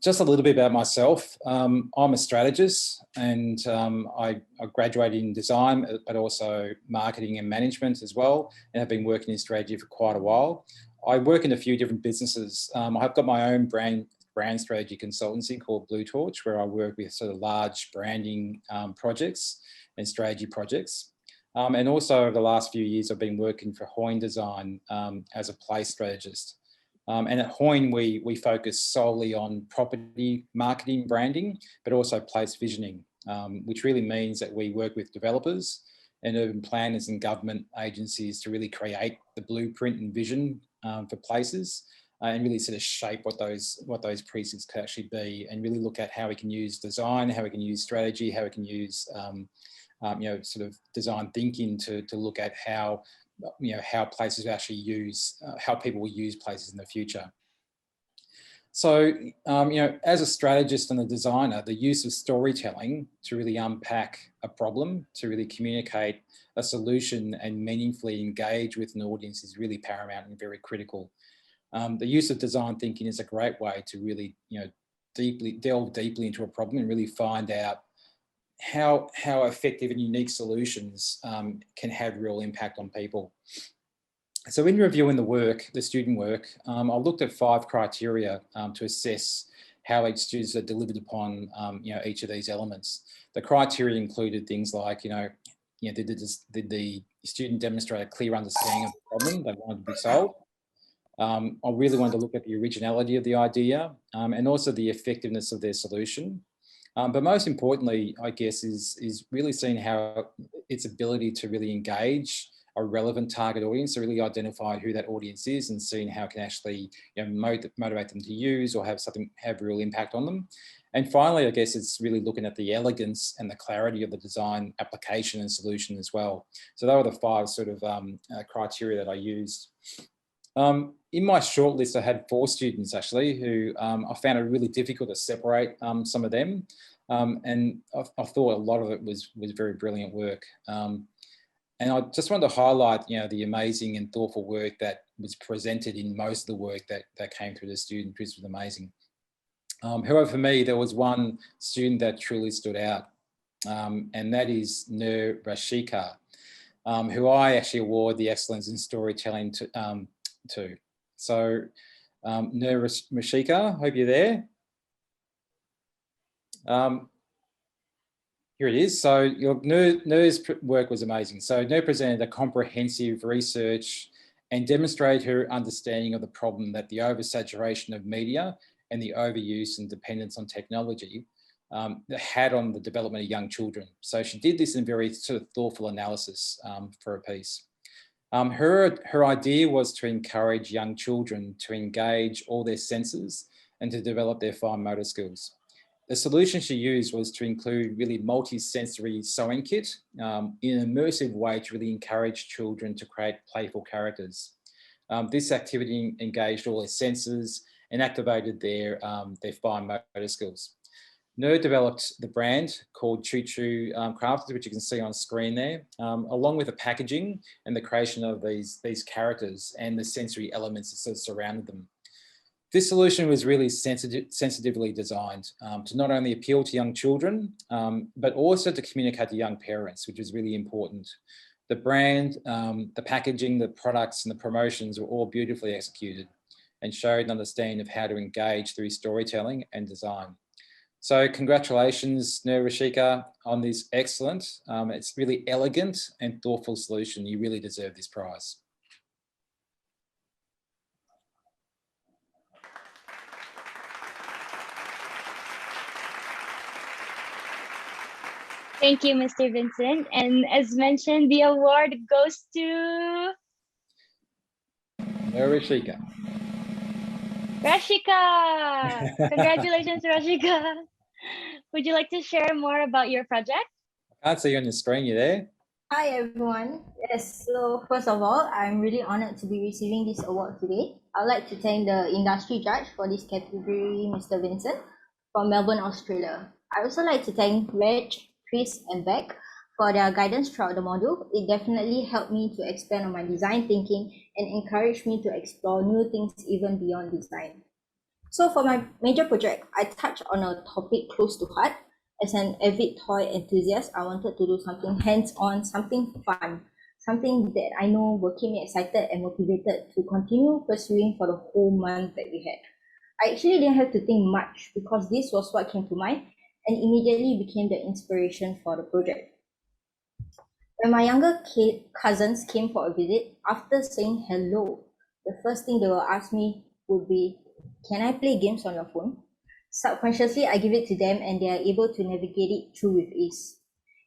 Just a little bit about myself. I'm a strategist, and I graduated in design, but also marketing and management as well, and have been working in strategy for quite a while. I work in a few different businesses. I've got my own brand strategy consultancy called Bluetorch, where I work with sort of large branding projects and strategy projects. And also over the last few years, I've been working for Hoyne Design as a place strategist. And at Hoyne, we focus solely on property marketing, branding, but also place visioning, which really means that we work with developers and urban planners and government agencies to really create the blueprint and vision for places, and really sort of shape what those precincts could actually be, and really look at how we can use design, how we can use strategy, how we can use sort of design thinking to look at how how places actually use, how people will use places in the future. So, as a strategist and a designer, the use of storytelling to really unpack a problem, to really communicate a solution and meaningfully engage with an audience is really paramount and very critical. The use of design thinking is a great way to really, delve deeply into a problem and really find out how effective and unique solutions can have real impact on people. So in reviewing the student work, I looked at 5 criteria to assess how each students are delivered upon each of these elements. The criteria included things like, did the student demonstrate a clear understanding of the problem they wanted to be solved? I really wanted to look at the originality of the idea and also the effectiveness of their solution. But most importantly, I guess, is really seeing how its ability to really engage a relevant target audience, to really identify who that audience is and seeing how it can actually motivate them to use or have real impact on them. And finally, I guess it's really looking at the elegance and the clarity of the design application and solution as well. So they were the 5 sort of criteria that I used. In my shortlist, I had 4 students actually who I found it really difficult to separate some of them. And I thought a lot of it was very brilliant work. And I just wanted to highlight, the amazing and thoughtful work that was presented in most of the work that came through the student, which was amazing. However, for me, there was one student that truly stood out, and that is Neal Haslem, who I actually award the Excellence in Storytelling to. So, Neal Haslem, hope you're there. Here it is. So Neal's work was amazing. So Neal presented a comprehensive research and demonstrated her understanding of the problem that the oversaturation of media and the overuse and dependence on technology had on the development of young children. So she did this in very sort of thoughtful analysis for a piece. Her idea was to encourage young children to engage all their senses and to develop their fine motor skills. The solution she used was to include really multi-sensory sewing kit in an immersive way to really encourage children to create playful characters. This activity engaged all their senses and activated their fine motor skills. Neal developed the brand called Choo Choo Crafted, which you can see on screen there, along with the packaging and the creation of these characters and the sensory elements that sort of surrounded them. This solution was really sensitively designed to not only appeal to young children, but also to communicate to young parents, which is really important. The brand, the packaging, the products and the promotions were all beautifully executed and showed an understanding of how to engage through storytelling and design. So congratulations, Neal Haslem, on this excellent, it's really elegant and thoughtful solution. You really deserve this prize. Thank you, Mr. Vincent. And as mentioned, the award goes to Rashika. Rashika. Congratulations, Rashika. Would you like to share more about your project? I can't see you on the screen. You there? Hi, everyone. Yes, so first of all, I'm really honored to be receiving this award today. I'd like to thank the industry judge for this category, Mr. Vincent, from Melbourne, Australia. I also like to thank Reg, Chris, and Beck for their guidance throughout the module. It definitely helped me to expand on my design thinking and encouraged me to explore new things even beyond design. So for my major project, I touched on a topic close to heart. As an avid toy enthusiast, I wanted to do something hands-on, something fun, something that I know will keep me excited and motivated to continue pursuing for the whole month that we had. I actually didn't have to think much because this was what came to mind and immediately became the inspiration for the project. When my younger cousins came for a visit, after saying hello, the first thing they will ask me would be, "Can I play games on your phone?" Subconsciously, I give it to them and they are able to navigate it through with ease.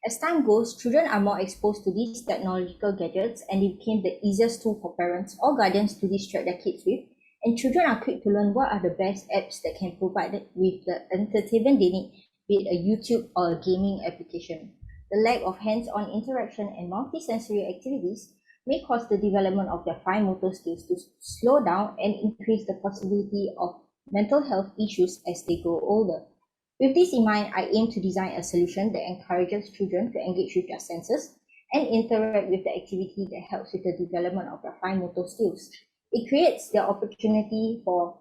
As time goes, children are more exposed to these technological gadgets and they became the easiest tool for parents or guardians to distract their kids with. And children are quick to learn what are the best apps that can provide them with the entertainment they need, be it a YouTube or a gaming application. The lack of hands-on interaction and multi-sensory activities may cause the development of their fine motor skills to slow down and increase the possibility of mental health issues as they grow older. With this in mind, I aim to design a solution that encourages children to engage with their senses and interact with the activity that helps with the development of their fine motor skills. It creates the opportunity for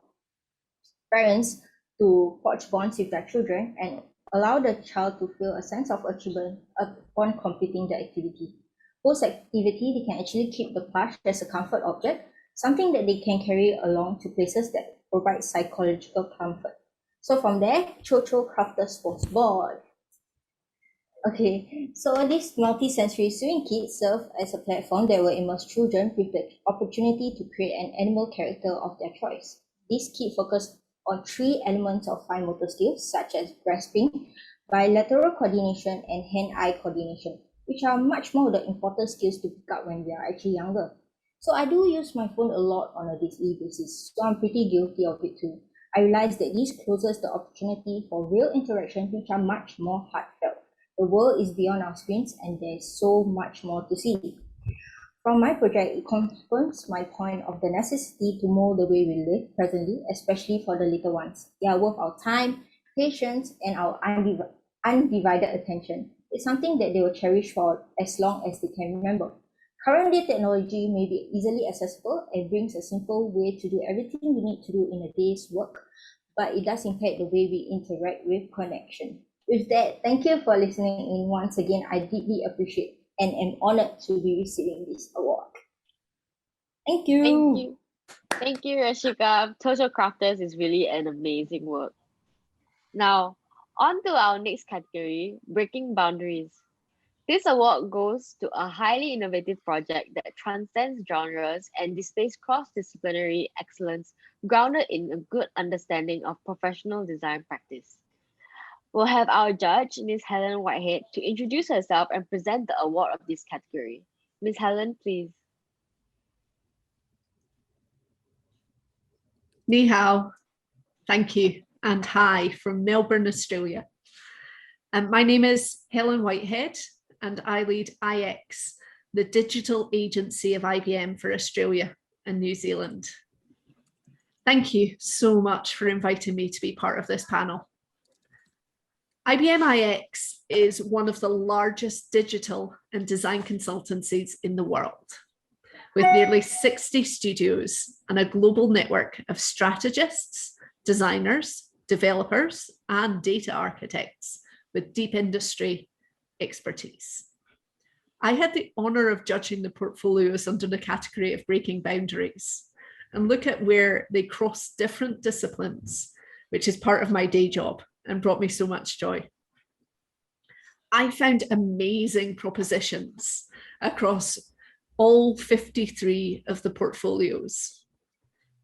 parents to forge bonds with their children and allow the child to feel a sense of achievement upon completing the activity. Post-activity, they can actually keep the plush as a comfort object, something that they can carry along to places that provide psychological comfort. So from there, Chocho Crafters was born. Okay, so this multi-sensory sewing kit serves as a platform that will immerse children with the opportunity to create an animal character of their choice. This kit focuses on 3 elements of fine motor skills, such as grasping, bilateral coordination, and hand-eye coordination, which are much more the important skills to pick up when we are actually younger. So I do use my phone a lot on a daily basis, so I'm pretty guilty of it too. I realize that this closes the opportunity for real interaction, which are much more heartfelt. The world is beyond our screens and there's so much more to see. From my project, it confirms my point of the necessity to mold the way we live presently, especially for the little ones. They are worth our time, patience, and our undivided attention. It's something that they will cherish for as long as they can remember. Currently, technology may be easily accessible and brings a simple way to do everything we need to do in a day's work, but it does impact the way we interact with connection. With that, thank you for listening in once again. I deeply appreciate and am honored to be receiving this award. Thank you. Thank you. Thank you, Rashika. Chocho Crafters is really an amazing work. Now, on to our next category, Breaking Boundaries. This award goes to a highly innovative project that transcends genres and displays cross-disciplinary excellence grounded in a good understanding of professional design practice. We'll have our judge, Ms. Helen Whitehead, to introduce herself and present the award of this category. Ms. Helen, please. Ni hao, thank you, and hi from Melbourne, Australia. My name is Helen Whitehead, and I lead IX, the digital agency of IBM for Australia and New Zealand. Thank you so much for inviting me to be part of this panel. IBM iX is one of the largest digital and design consultancies in the world, with nearly 60 studios and a global network of strategists, designers, developers, and data architects with deep industry expertise. I had the honor of judging the portfolios under the category of Breaking Boundaries and look at where they cross different disciplines, which is part of my day job and brought me so much joy. I found amazing propositions across all 53 of the portfolios.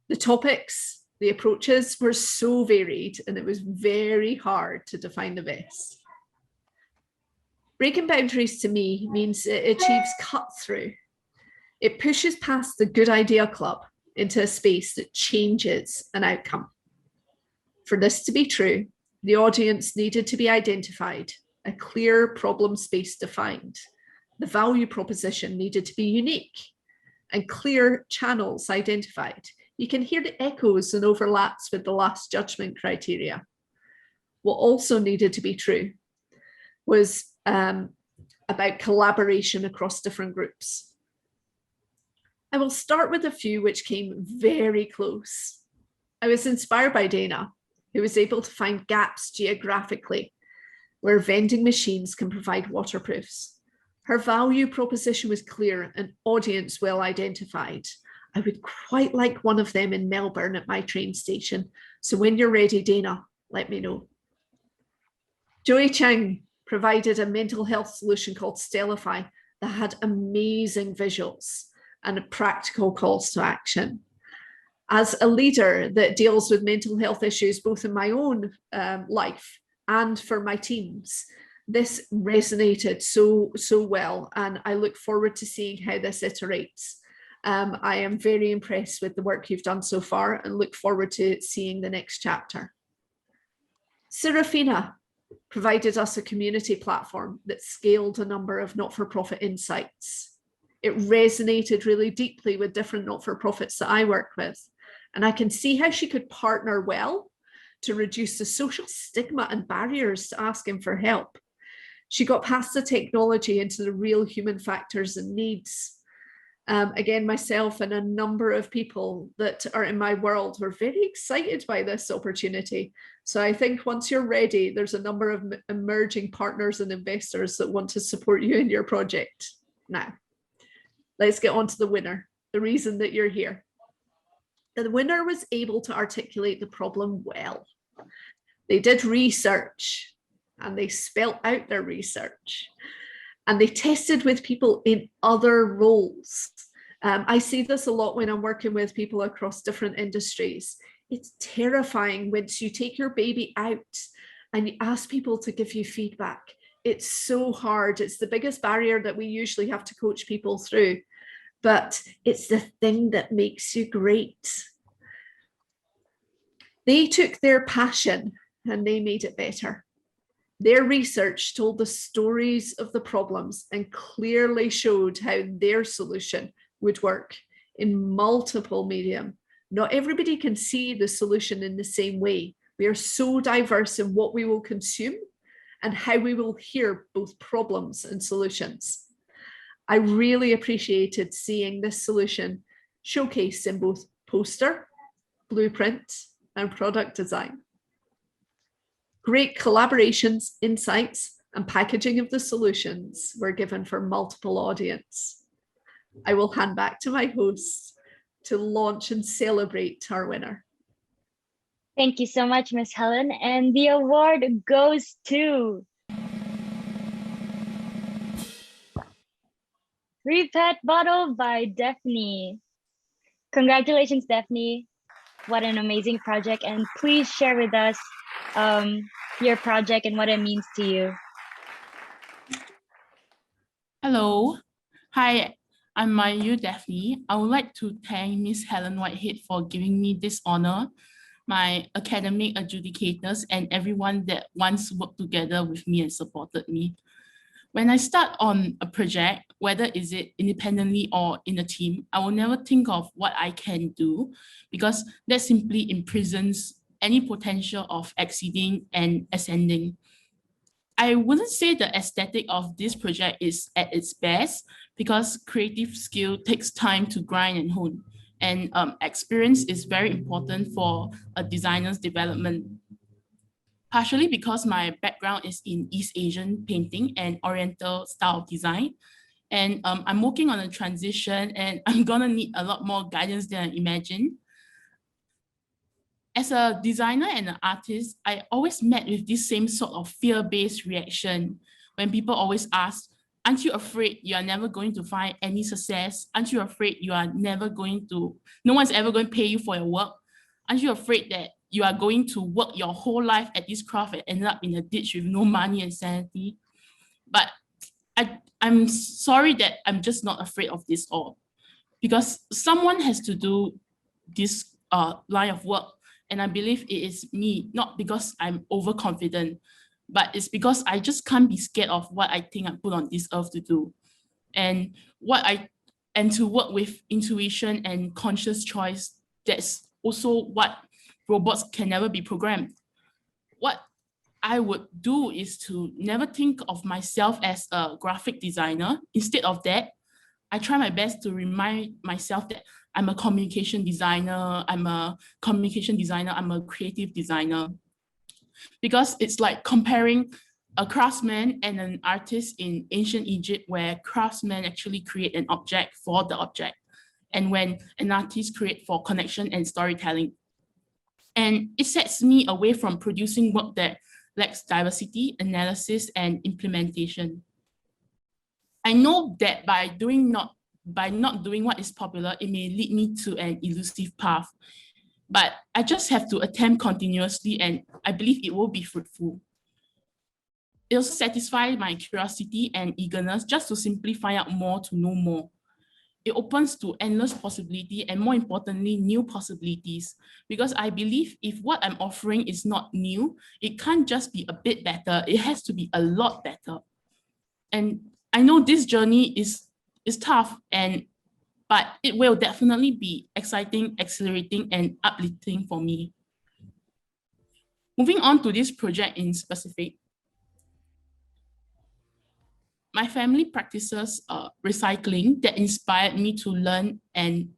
The topics, the approaches were so varied, and it was very hard to define the best. Breaking boundaries to me means it achieves cut through. It pushes past the good idea club into a space that changes an outcome. For this to be true, the audience needed to be identified, a clear problem space defined. The value proposition needed to be unique and clear channels identified. You can hear the echoes and overlaps with the last judgment criteria. What also needed to be true was about collaboration across different groups. I will start with a few which came very close. I was inspired by Dana, who was able to find gaps geographically where vending machines can provide waterproofs. Her value proposition was clear and audience well identified. I would quite like one of them in Melbourne at my train station. So when you're ready, Dana, let me know. Joey Chang provided a mental health solution called Stellify that had amazing visuals and practical calls to action. As a leader that deals with mental health issues, both in my own life and for my teams, this resonated so well, and I look forward to seeing how this iterates. I am very impressed with the work you've done so far and look forward to seeing the next chapter. Serafina provided us a community platform that scaled a number of not-for-profit insights. It resonated really deeply with different not-for-profits that I work with, and I can see how she could partner well to reduce the social stigma and barriers to asking for help. She got past the technology into the real human factors and needs. Again, myself and a number of people that are in my world were very excited by this opportunity. So I think once you're ready, there's a number of emerging partners and investors that want to support you in your project. Now, let's get on to the winner, the reason that you're here. The winner was able to articulate the problem well. They did research and they spelled out their research. And they tested with people in other roles. I see this a lot when I'm working with people across different industries. It's terrifying once you take your baby out and you ask people to give you feedback. It's so hard. It's the biggest barrier that we usually have to coach people through, but it's the thing that makes you great. They took their passion and they made it better. Their research told the stories of the problems and clearly showed how their solution would work in multiple medium. Not everybody can see the solution in the same way. We are so diverse in what we will consume and how we will hear both problems and solutions. I really appreciated seeing this solution showcased in both poster, blueprint, and product design. Great collaborations, insights, and packaging of the solutions were given for multiple audience. I will hand back to my hosts to launch and celebrate our winner. Thank you so much, Miss Helen. And the award goes to Repeat Bottle by Daphne. Congratulations, Daphne. What an amazing project. And please share with us your project and what it means to you. Hello. Hi, I'm Mayu Daphne. I would like to thank Miss Helen Whitehead for giving me this honor, my academic adjudicators, and everyone that once worked together with me and supported me. When I start on a project, whether is it independently or in a team, I will never think of what I can do because that simply imprisons any potential of exceeding and ascending. I wouldn't say the aesthetic of this project is at its best because creative skill takes time to grind and hone, and experience is very important for a designer's development. Partially because my background is in East Asian painting and Oriental style design, and I'm working on a transition and I'm gonna need a lot more guidance than I imagined. As a designer and an artist, I always met with this same sort of fear-based reaction when people always ask, aren't you afraid you are never going to find any success? Aren't you afraid you are never going to, no one's ever going to pay you for your work? Aren't you afraid that you are going to work your whole life at this craft and end up in a ditch with no money and sanity? But I'm sorry that I'm just not afraid of this all, because someone has to do this line of work. And I believe it is me, not because I'm overconfident, but it's because I just can't be scared of what I think I put on this earth to do. And to work with intuition and conscious choice, that's also what robots can never be programmed. What I would do is to never think of myself as a graphic designer. Instead of that, I try my best to remind myself that I'm a communication designer, I'm a creative designer. Because it's like comparing a craftsman and an artist in ancient Egypt, where craftsmen actually create an object for the object, and when an artist create for connection and storytelling. And it sets me away from producing work that lacks diversity, analysis, and implementation. I know that by not doing what is popular, it may lead me to an elusive path, but I just have to attempt continuously, and I believe it will be fruitful. It also satisfies my curiosity and eagerness just to simply find out more, to know more. It opens to endless possibility, and more importantly, new possibilities. Because I believe if what I'm offering is not new, it can't just be a bit better, it has to be a lot better. And I know this journey is tough, but it will definitely be exciting, exhilarating, and uplifting for me. Moving on to this project in specific, my family practices recycling that inspired me to learn and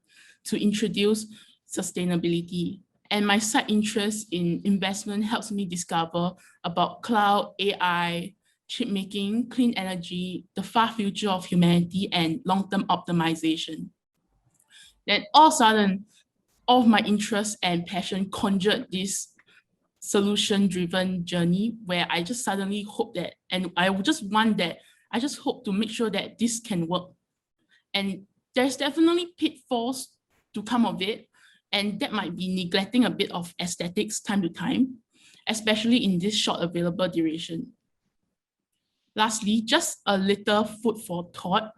to introduce sustainability. And my side interest in investment helps me discover about cloud, AI, chip making, clean energy, the far future of humanity, and long-term optimization. Then all of a sudden, all of my interests and passion conjured this solution-driven journey where I just suddenly hope that, and I just want that, I just hope to make sure that this can work. And there's definitely pitfalls to come of it, and that might be neglecting a bit of aesthetics time to time, especially in this short available duration. Lastly, just a little food for thought.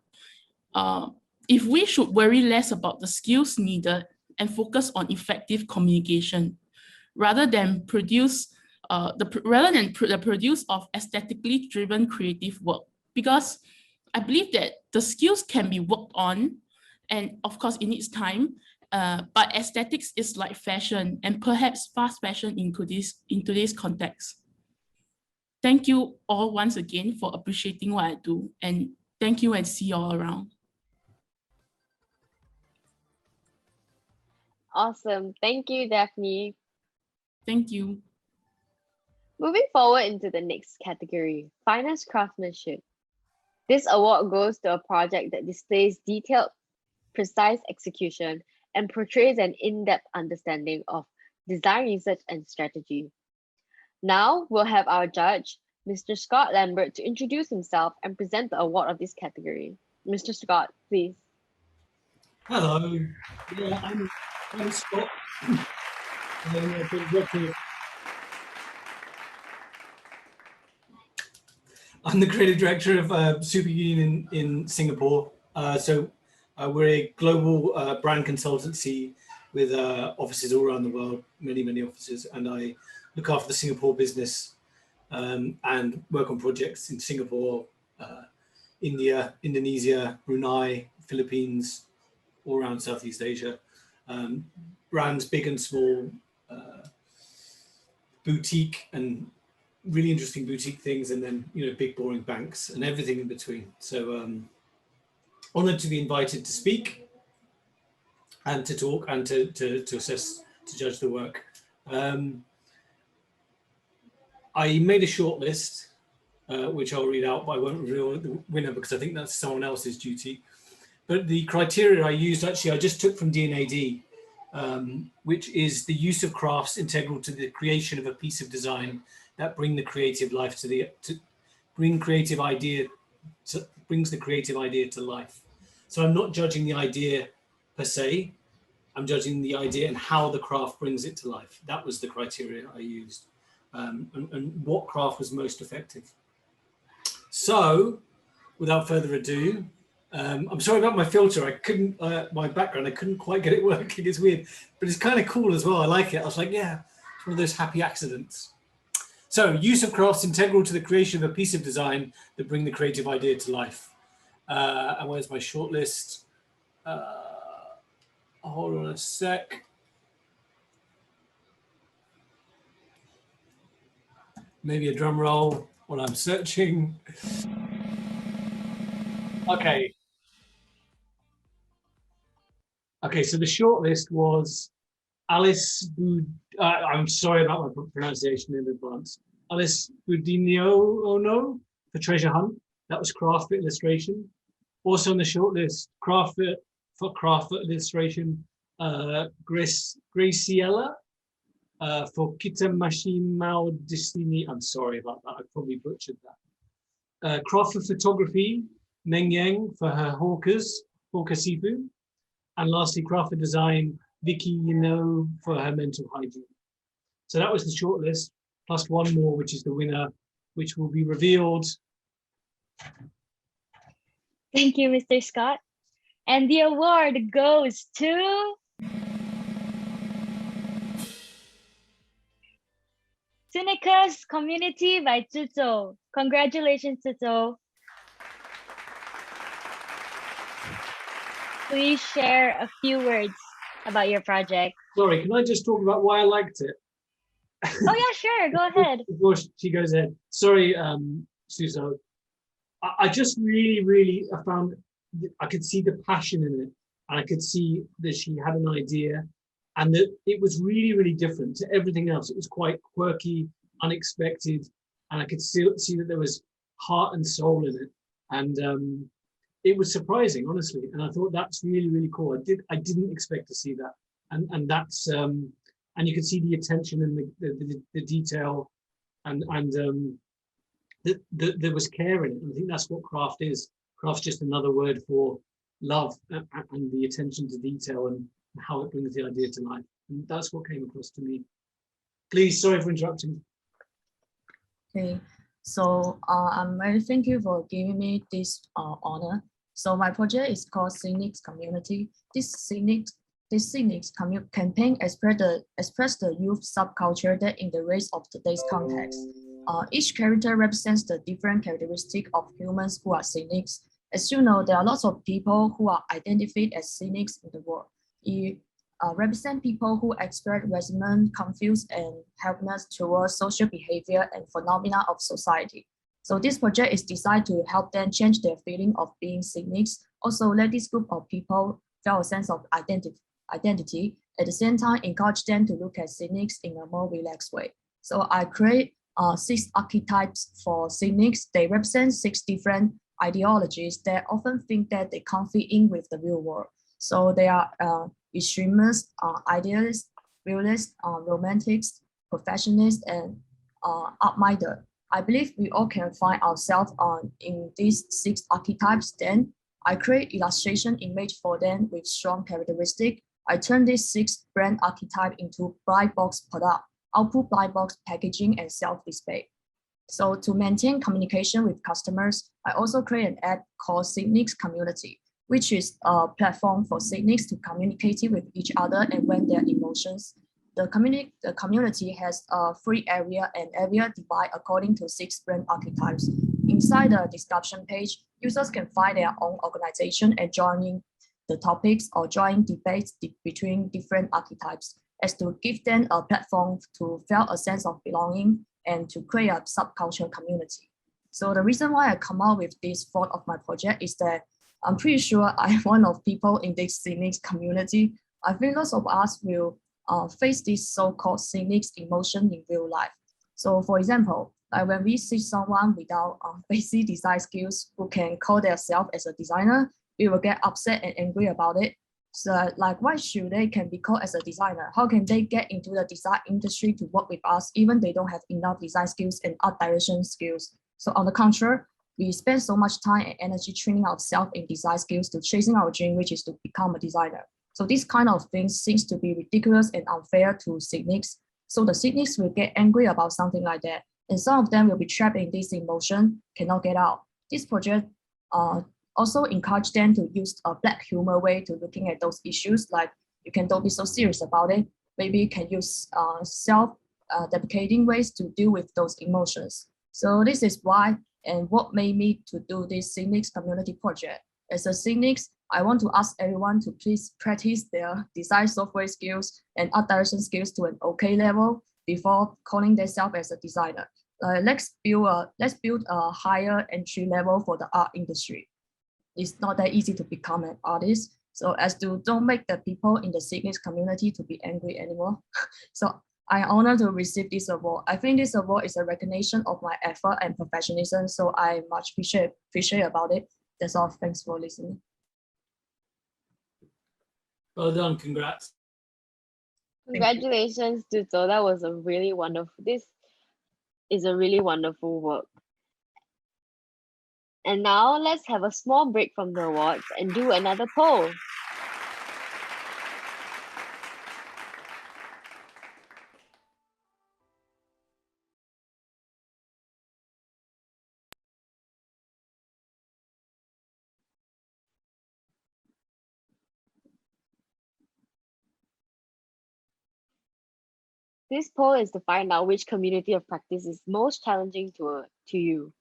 If we should worry less about the skills needed and focus on effective communication, rather than produce the produce of aesthetically driven creative work, because I believe that the skills can be worked on, and of course it needs time, but aesthetics is like fashion, and perhaps fast fashion in today's context. Thank you all once again for appreciating what I do, and thank you and see you all around. Awesome. Thank you, Daphne. Thank you. Moving forward into the next category, Finest Craftsmanship. This award goes to a project that displays detailed, precise execution and portrays an in-depth understanding of design research and strategy. Now we'll have our judge, Mr. Scott Lambert, to introduce himself and present the award of this category. Mr. Scott, please. Hello. Yeah, I'm Scott. I've been working. I'm the creative director of Superunion in Singapore. We're a global brand consultancy with offices all around the world, many offices, and I look after the Singapore business and work on projects in Singapore, India, Indonesia, Brunei, Philippines, all around Southeast Asia. Brands big and small, boutique and really interesting boutique things, and then big boring banks and everything in between. So honored to be invited to speak and to talk and to assess, to judge the work. I made a short list, which I'll read out, but I won't reveal the winner because I think that's someone else's duty. But the criteria I used, actually, I just took from D&AD, which is the use of crafts integral to the creation of a piece of design that bring the creative life brings the creative idea to life. So I'm not judging the idea per se, I'm judging the idea and how the craft brings it to life. That was the criteria I used, and what craft was most effective. So without further ado, I'm sorry about my filter. I couldn't, my background, I couldn't quite get it working. It's weird, but it's kind of cool as well. I like it. I was like, yeah, it's one of those happy accidents. So use of crafts integral to the creation of a piece of design that bring the creative idea to life. And where's my short list? Hold on a sec. Maybe a drum roll while I'm searching. Okay. Okay, so the shortlist was Alice, I'm sorry about my pronunciation in advance. Alice Budinio for Treasure Hunt. That was craft for illustration. Also on the shortlist, craft for illustration, Graciela for Kitamashimao Destiny. I'm sorry about that. I probably butchered that. Craft for photography, Meng Yang for her Hawker Sifu. And lastly, craft for design, Vicky for her mental hygiene. So that was the shortlist, plus one more, which is the winner, which will be revealed. Thank you, Mr. Scott. And the award goes to Seneca's Community by Zizou. Congratulations, Zizou. Please share a few words about your project. Sorry, can I just talk about why I liked it? Oh yeah, sure, go ahead. Before she goes ahead. Sorry, Suso. I just really I found, I could see the passion in it, and I could see that she had an idea, and that it was really different to everything else. It was quite quirky, unexpected, and I could see that there was heart and soul in it, and it was surprising, honestly. And I thought that's really cool. I didn't expect to see that, and that's and you can see the attention and the detail, and there was care in it. And I think that's what craft is. Craft's just another word for love and the attention to detail and how it brings the idea to life. And that's what came across to me. Please, sorry for interrupting. Okay, so I'm very thank you for giving me this honor. So my project is called Scenics Community. This Scenics campaign express the youth subculture that in the race of today's context. Each character represents the different characteristics of humans who are cynics. As you know, there are lots of people who are identified as cynics in the world. It represent people who express resentment, confused, and helplessness towards social behavior and phenomena of society. So this project is designed to help them change their feeling of being cynics. Also, let this group of people feel a sense of identity. At the same time, encourage them to look at cynics in a more relaxed way. So I create 6 archetypes for cynics. They represent 6 different ideologies that often think that they can't fit in with the real world. So they are extremists, idealists, realists, romantics, perfectionists, and art-minded. I believe we all can find ourselves in these 6 archetypes. Then I create illustration image for them with strong characteristics. I turn these 6 brand archetype into blind box product, output blind box packaging, and self-display. So to maintain communication with customers, I also create an app called Cynics Community, which is a platform for cynics to communicate with each other and vent their emotions. The community has a free area and area divided according to 6 brand archetypes. Inside the discussion page, users can find their own organization and joining the topics or join debates between different archetypes, as to give them a platform to feel a sense of belonging and to create a subculture community. So the reason why I come out with this thought of my project is that I'm pretty sure I'm one of people in this cynics community. I think lots of us will face this so-called cynics emotion in real life. So for example, like when we see someone without basic design skills who can call themselves as a designer, we will get upset and angry about it. So like, why should they can be called as a designer? How can they get into the design industry to work with us, even they don't have enough design skills and art direction skills? So on the contrary, we spend so much time and energy training ourselves in design skills to chasing our dream, which is to become a designer. So this kind of things seems to be ridiculous and unfair to cynics. So the cynics will get angry about something like that. And some of them will be trapped in this emotion, cannot get out. This project also encourage them to use a black humor way to looking at those issues. Like, you can don't be so serious about it. Maybe you can use self-deprecating ways to deal with those emotions. So this is why and what made me to do this Cynics community project. As a cynics, I want to ask everyone to please practice their design software skills and art direction skills to an okay level before calling themselves as a designer. Let's build a higher entry level for the art industry. It's not that easy to become an artist. So as to don't make the people in the Cynics community to be angry anymore. So I'm honored to receive this award. I think this award is a recognition of my effort and professionalism, so I much appreciate about it. That's all. Thanks for listening. Well done, congrats. Congratulations, Tuto. That was a really wonderful. This is a really wonderful work. And now let's have a small break from the awards and do another poll. This poll is to find out which community of practice is most challenging to you.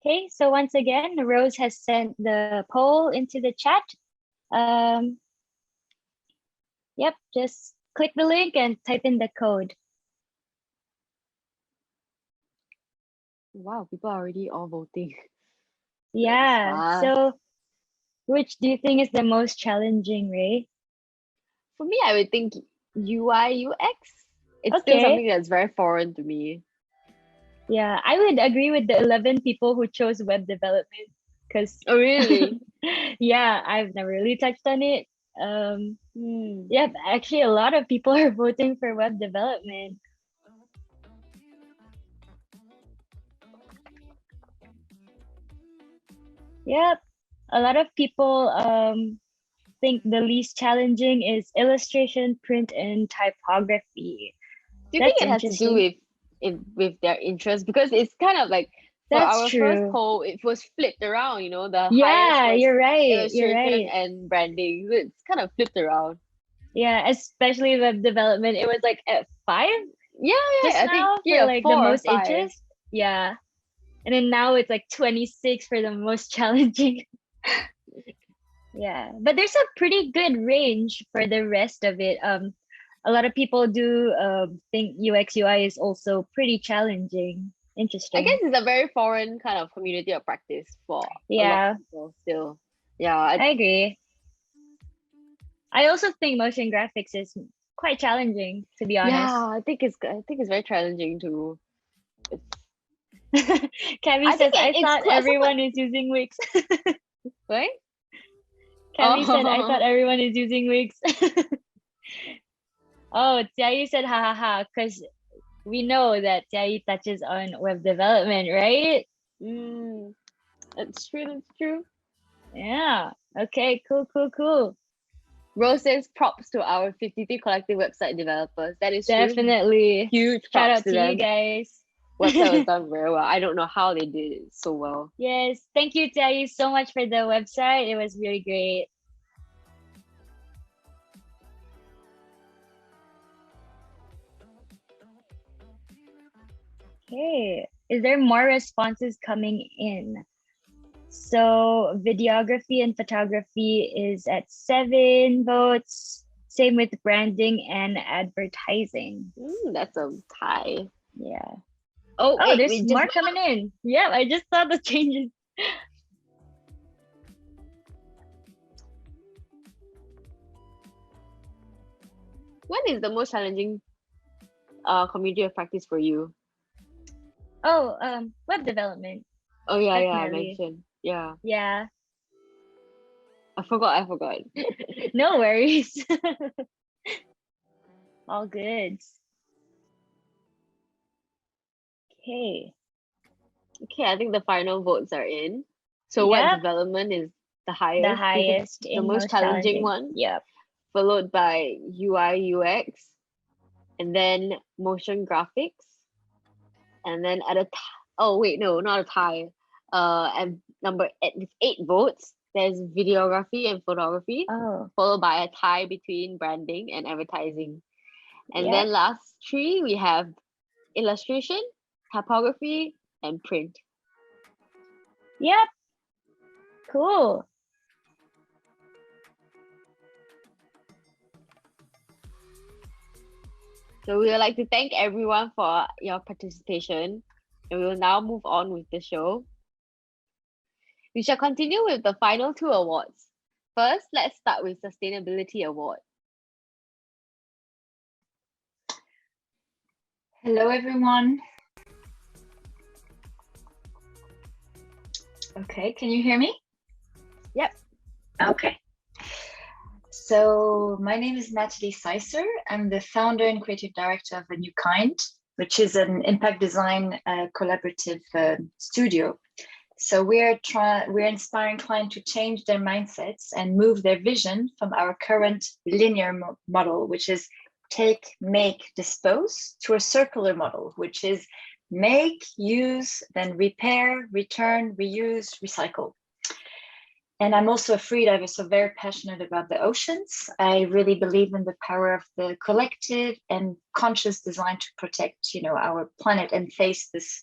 Okay, so once again, Rose has sent the poll into the chat. Yep, just click the link and type in the code. Wow, people are already all voting. Yeah, so which do you think is the most challenging, Ray? For me, I would think UI, UX. It's still something that's very foreign to me. Yeah, I would agree with the 11 people who chose web development because oh really? Yeah, I've never really touched on it. Yeah, actually a lot of people are voting for web development. Yep, a lot of people think the least challenging is illustration, print, and typography. Do you think it has to do with their interest? Because it's kind of like for our first poll, it was flipped around. You know, the highest was you're right. illustration and branding. So it's kind of flipped around. Yeah, especially web development. It was like at 5. Yeah, just I now think for like the most 5. interest. Yeah, and then now it's like 26 for the most challenging. Yeah, but there's a pretty good range for the rest of it. A lot of people do think UX UI is also pretty challenging. Interesting. I guess it's a very foreign kind of community of practice for a lot of people still. Yeah, I agree. I also think motion graphics is quite challenging, to be honest. Yeah, I think it's very challenging too. Kevin says, I thought everyone is using Wix. What? Kevin said, I thought everyone is using Wix. Oh, Tiayi said, ha ha ha, because we know that Tiayi touches on web development, right? That's true. Yeah. Okay, cool. Rose says props to our 53 collective website developers. That is definitely true. Huge props shout out to them. you guys. Website was done very well. I don't know how they did it so well. Yes, thank you, Tiayi, so much for the website. It was really great. Okay, is there more responses coming in? So videography and photography is at 7 votes. Same with branding and advertising. That's a tie. Yeah. Oh, wait, there's more coming in. Yeah, I just saw the changes. What is the most challenging community of practice for you? Oh, web development. Oh yeah, I mentioned. Yeah. I forgot. No worries. All good. Okay, I think the final votes are in. So web development is the highest. The most challenging one. Yep. Followed by UI UX, and then motion graphics, and then at not a tie. And number 8 with 8 votes, there's videography and photography, followed by a tie between branding and advertising. And then last 3, we have illustration, typography, and print. Yep. Cool. So we would like to thank everyone for your participation. And we will now move on with the show. We shall continue with the final 2 awards. First, let's start with Sustainability Award. Hello, everyone. Okay, can you hear me? Yep. Okay. So my name is Natalie Seisser. I'm the founder and creative director of anewkind, which is an impact design collaborative studio. So we're inspiring clients to change their mindsets and move their vision from our current linear model, which is take, make, dispose, to a circular model, which is make, use, then repair, return, reuse, recycle. And I'm also a freediver, so very passionate about the oceans. I really believe in the power of the collective and conscious design to protect, our planet and face this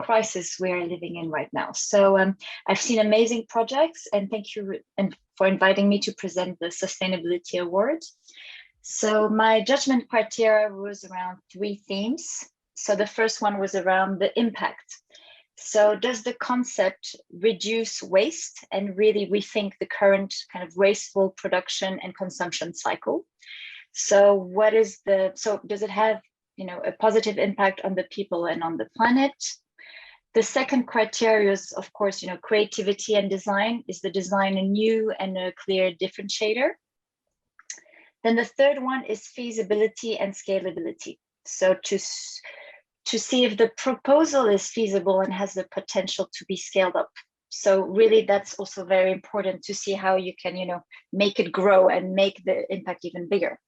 crisis we're living in right now. So I've seen amazing projects, and thank you for inviting me to present the Sustainability Award. So my judgment criteria was around 3 themes. So the first one was around the impact. So does the concept reduce waste and really rethink the current kind of wasteful production and consumption cycle? So does it have, a positive impact on the people and on the planet? The second criteria is, of course, creativity and design. Is the design a new and a clear differentiator? Then the third one is feasibility and scalability. So to see if the proposal is feasible and has the potential to be scaled up. So really, that's also very important to see how you can, make it grow and make the impact even bigger.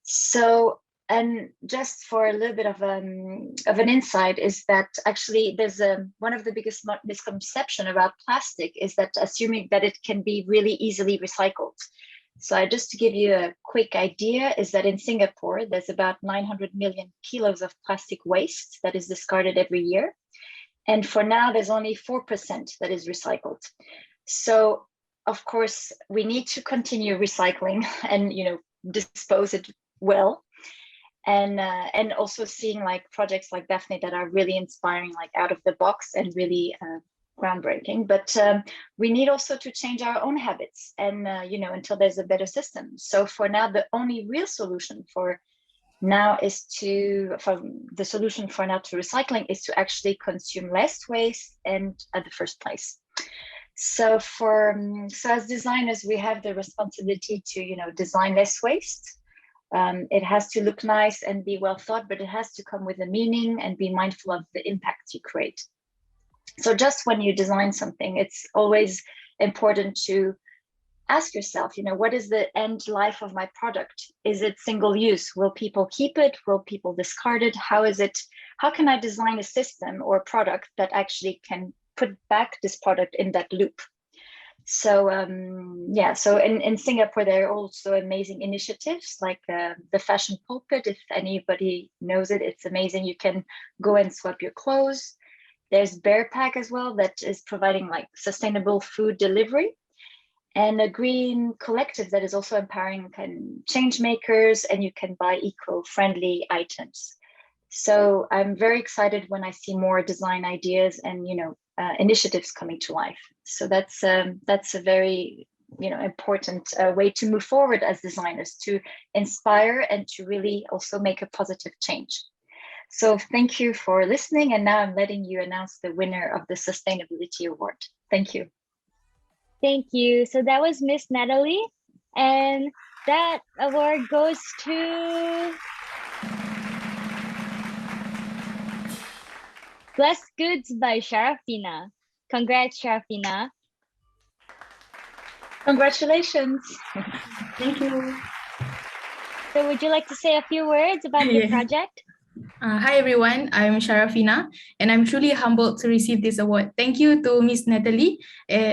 So, and just for a little bit of an insight is that actually there's one of the biggest misconception about plastic is that assuming that it can be really easily recycled. So just to give you a quick idea is that in Singapore, there's about 900 million kilos of plastic waste that is discarded every year. And for now, there's only 4% that is recycled. So of course, we need to continue recycling and, dispose it well. And also seeing like projects like Daphne that are really inspiring, like out of the box and really groundbreaking, but we need also to change our own habits and until there's a better system. So for now, the only real solution for now to recycling is to actually consume less waste and at the first place. So as designers, we have the responsibility to design less waste. It has to look nice and be well thought, but it has to come with a meaning and be mindful of the impact you create. So just when you design something, it's always important to ask yourself, what is the end life of my product? Is it single use? Will people keep it? Will people discard it? How can I design a system or product that actually can put back this product in that loop? So so in Singapore, there are also amazing initiatives like the fashion pulpit. If anybody knows it, it's amazing. You can go and swap your clothes. There's Bear Pack as well that is providing like sustainable food delivery, and a green collective that is also empowering change makers, and you can buy eco-friendly items. So I'm very excited when I see more design ideas and initiatives coming to life. So that's a very important way to move forward as designers, to inspire and to really also make a positive change. So thank you for listening. And now I'm letting you announce the winner of the Sustainability Award. Thank you. Thank you. So that was Miss Natalie. And that award goes to Blessed Goods by Sharafina. Congrats, Sharafina. Congratulations. Thank you. So would you like to say a few words about your project? Hi everyone, I'm Sharafina and I'm truly humbled to receive this award. Thank you to Miss Natalie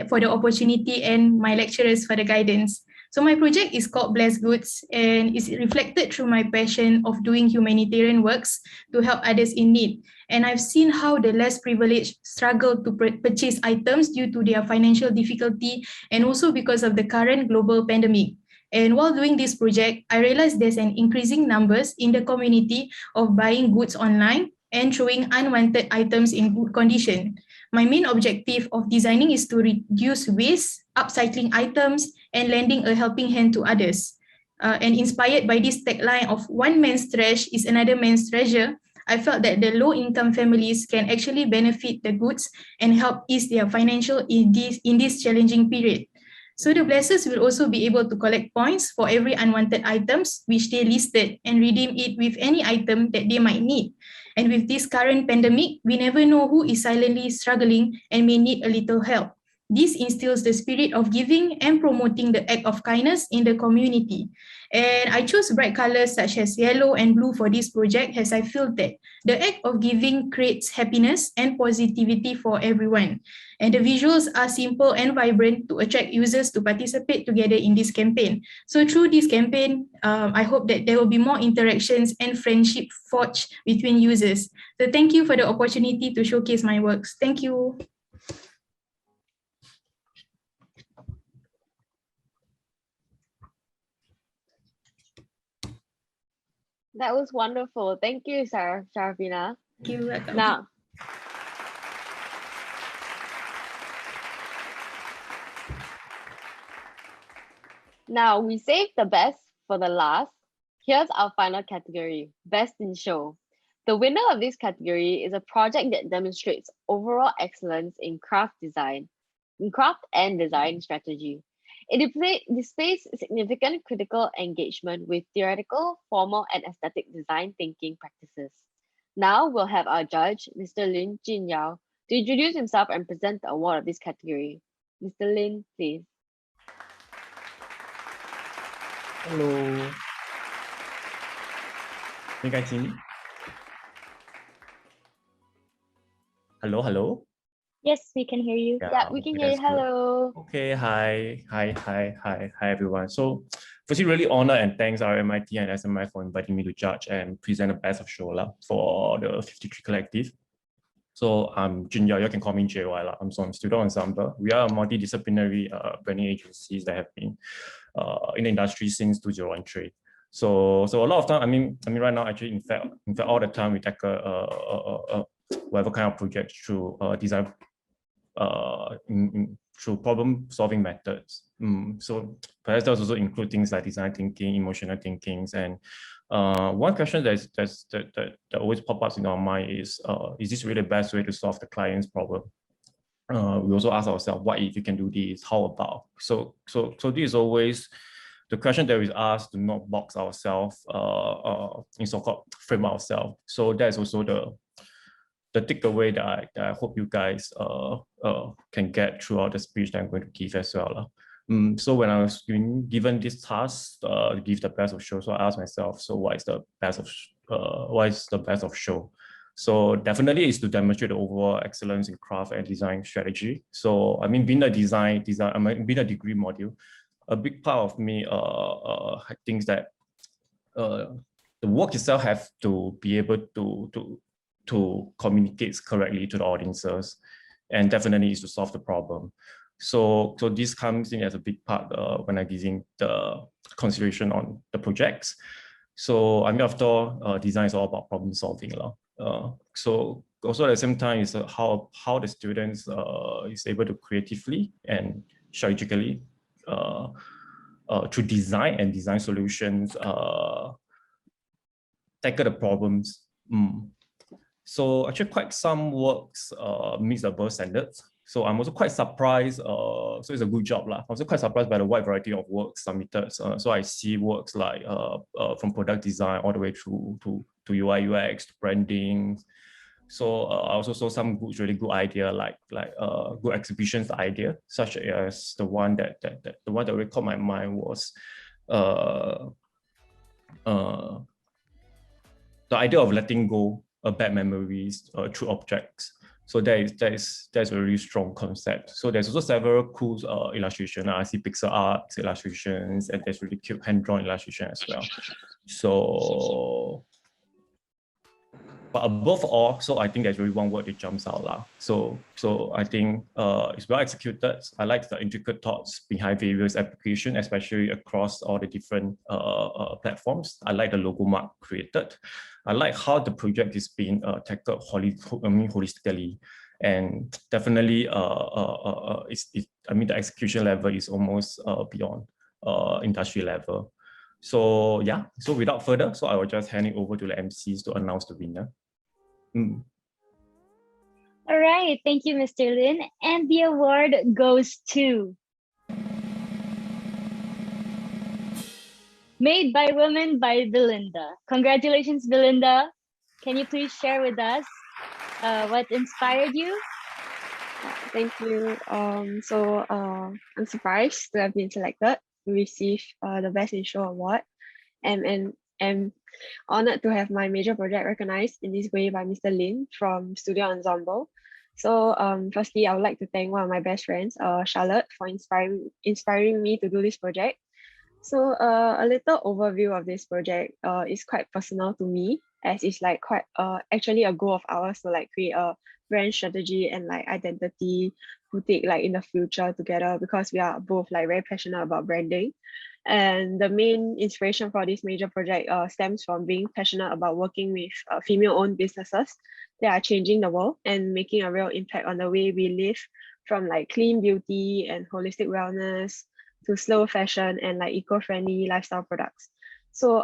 for the opportunity and my lecturers for the guidance. So my project is called Blessed Goods and is reflected through my passion of doing humanitarian works to help others in need. And I've seen how the less privileged struggle to purchase items due to their financial difficulty and also because of the current global pandemic. And while doing this project, I realized there's an increasing numbers in the community of buying goods online and throwing unwanted items in good condition. My main objective of designing is to reduce waste, upcycling items, and lending a helping hand to others. And inspired by this tagline of one man's trash is another man's treasure, I felt that the low-income families can actually benefit the goods and help ease their financial in this challenging period. So the blessers will also be able to collect points for every unwanted items which they listed and redeem it with any item that they might need. And with this current pandemic, we never know who is silently struggling and may need a little help. This instills the spirit of giving and promoting the act of kindness in the community. And I chose bright colors such as yellow and blue for this project as I feel that the act of giving creates happiness and positivity for everyone. And the visuals are simple and vibrant to attract users to participate together in this campaign. So through this campaign, I hope that there will be more interactions and friendship forged between users. So thank you for the opportunity to showcase my works. Thank you. That was wonderful. Thank you, Sharafina. You're welcome. Now we saved the best for the last. Here's our final category, Best in Show. The winner of this category is a project that demonstrates overall excellence in craft and design strategy. It displays significant critical engagement with theoretical, formal, and aesthetic design thinking practices. Now we'll have our judge, Mr. Lin Jinyao, to introduce himself and present the award of this category. Mr. Lin, please. Hello. Can you guys hear me? Hello, hello. Yes, we can hear you. Yeah, we can hear you. Hello. Okay, hi everyone. So firstly, really honor and thanks RMIT and SMI for inviting me to judge and present the best of show for the 53 collective. So I'm Jinyao, you can call me JY. I'm from Student Ensemble. We are a multidisciplinary branding agencies that have been in the industry since 2013. So a lot of time, I mean right now actually in fact all the time we tackle whatever kind of project through design through problem solving methods. So perhaps that also include things like design thinking, emotional thinkings, and one question that always pop up in our mind is this really the best way to solve the client's problem? We also ask ourselves, what if you can do this? How about? So this is always the question that we ask to not box ourselves in so-called frame ourselves. So that's also the takeaway that I hope you guys can get throughout the speech that I'm going to give as well. So when I was given this task to give the best of show, so I asked myself, so what is the best of show? So definitely is to demonstrate the overall excellence in craft and design strategy. So I mean, being a being a degree module, a big part of me thinks that the work itself have to be able to communicate correctly to the audiences, and definitely is to solve the problem. So this comes in as a big part when I'm giving the consideration on the projects. So I mean, after all, design is all about problem solving. So also at the same time is how the students is able to creatively and strategically through design and design solutions tackle the problems. So actually quite some works meets above standards. So I'm also quite surprised, so it's a good job. I'm also quite surprised by the wide variety of works submitted. So I see works like from product design all the way through to UI, UX, to branding. So I also saw some really good idea, like good exhibitions idea, such as the one that really caught my mind was the idea of letting go bad memories through objects. So that's a really strong concept. So there's also several cool illustrations. I see pixel art illustrations, and there's really cute hand-drawn illustration as well. So, but above all, so I think there's really one word that jumps out. So I think it's well executed. I like the intricate thoughts behind various applications, especially across all the different platforms. I like the logo mark created. I like how the project is being tackled holistically. And definitely, I mean, the execution level is almost beyond industry level. So yeah, so without further, so I will just hand it over to the MCs to announce the winner. All right, thank you, Mr. Lin. And the award goes to Made by Women by Belinda. Congratulations, Belinda. Can you please share with us what inspired you? Thank you. I'm surprised to have been selected to receive the Best in Show award, and am honored to have my major project recognized in this way by Mr. Lin from Studio Ensemble. So firstly, I would like to thank one of my best friends, Charlotte, for inspiring me to do this project. So a little overview of this project is quite personal to me, as it's like quite actually a goal of ours to like create a brand strategy and like identity boutique like in the future together, because we are both like very passionate about branding. And the main inspiration for this major project stems from being passionate about working with female-owned businesses that are changing the world and making a real impact on the way we live, from like clean beauty and holistic wellness to slow fashion and like eco-friendly lifestyle products. So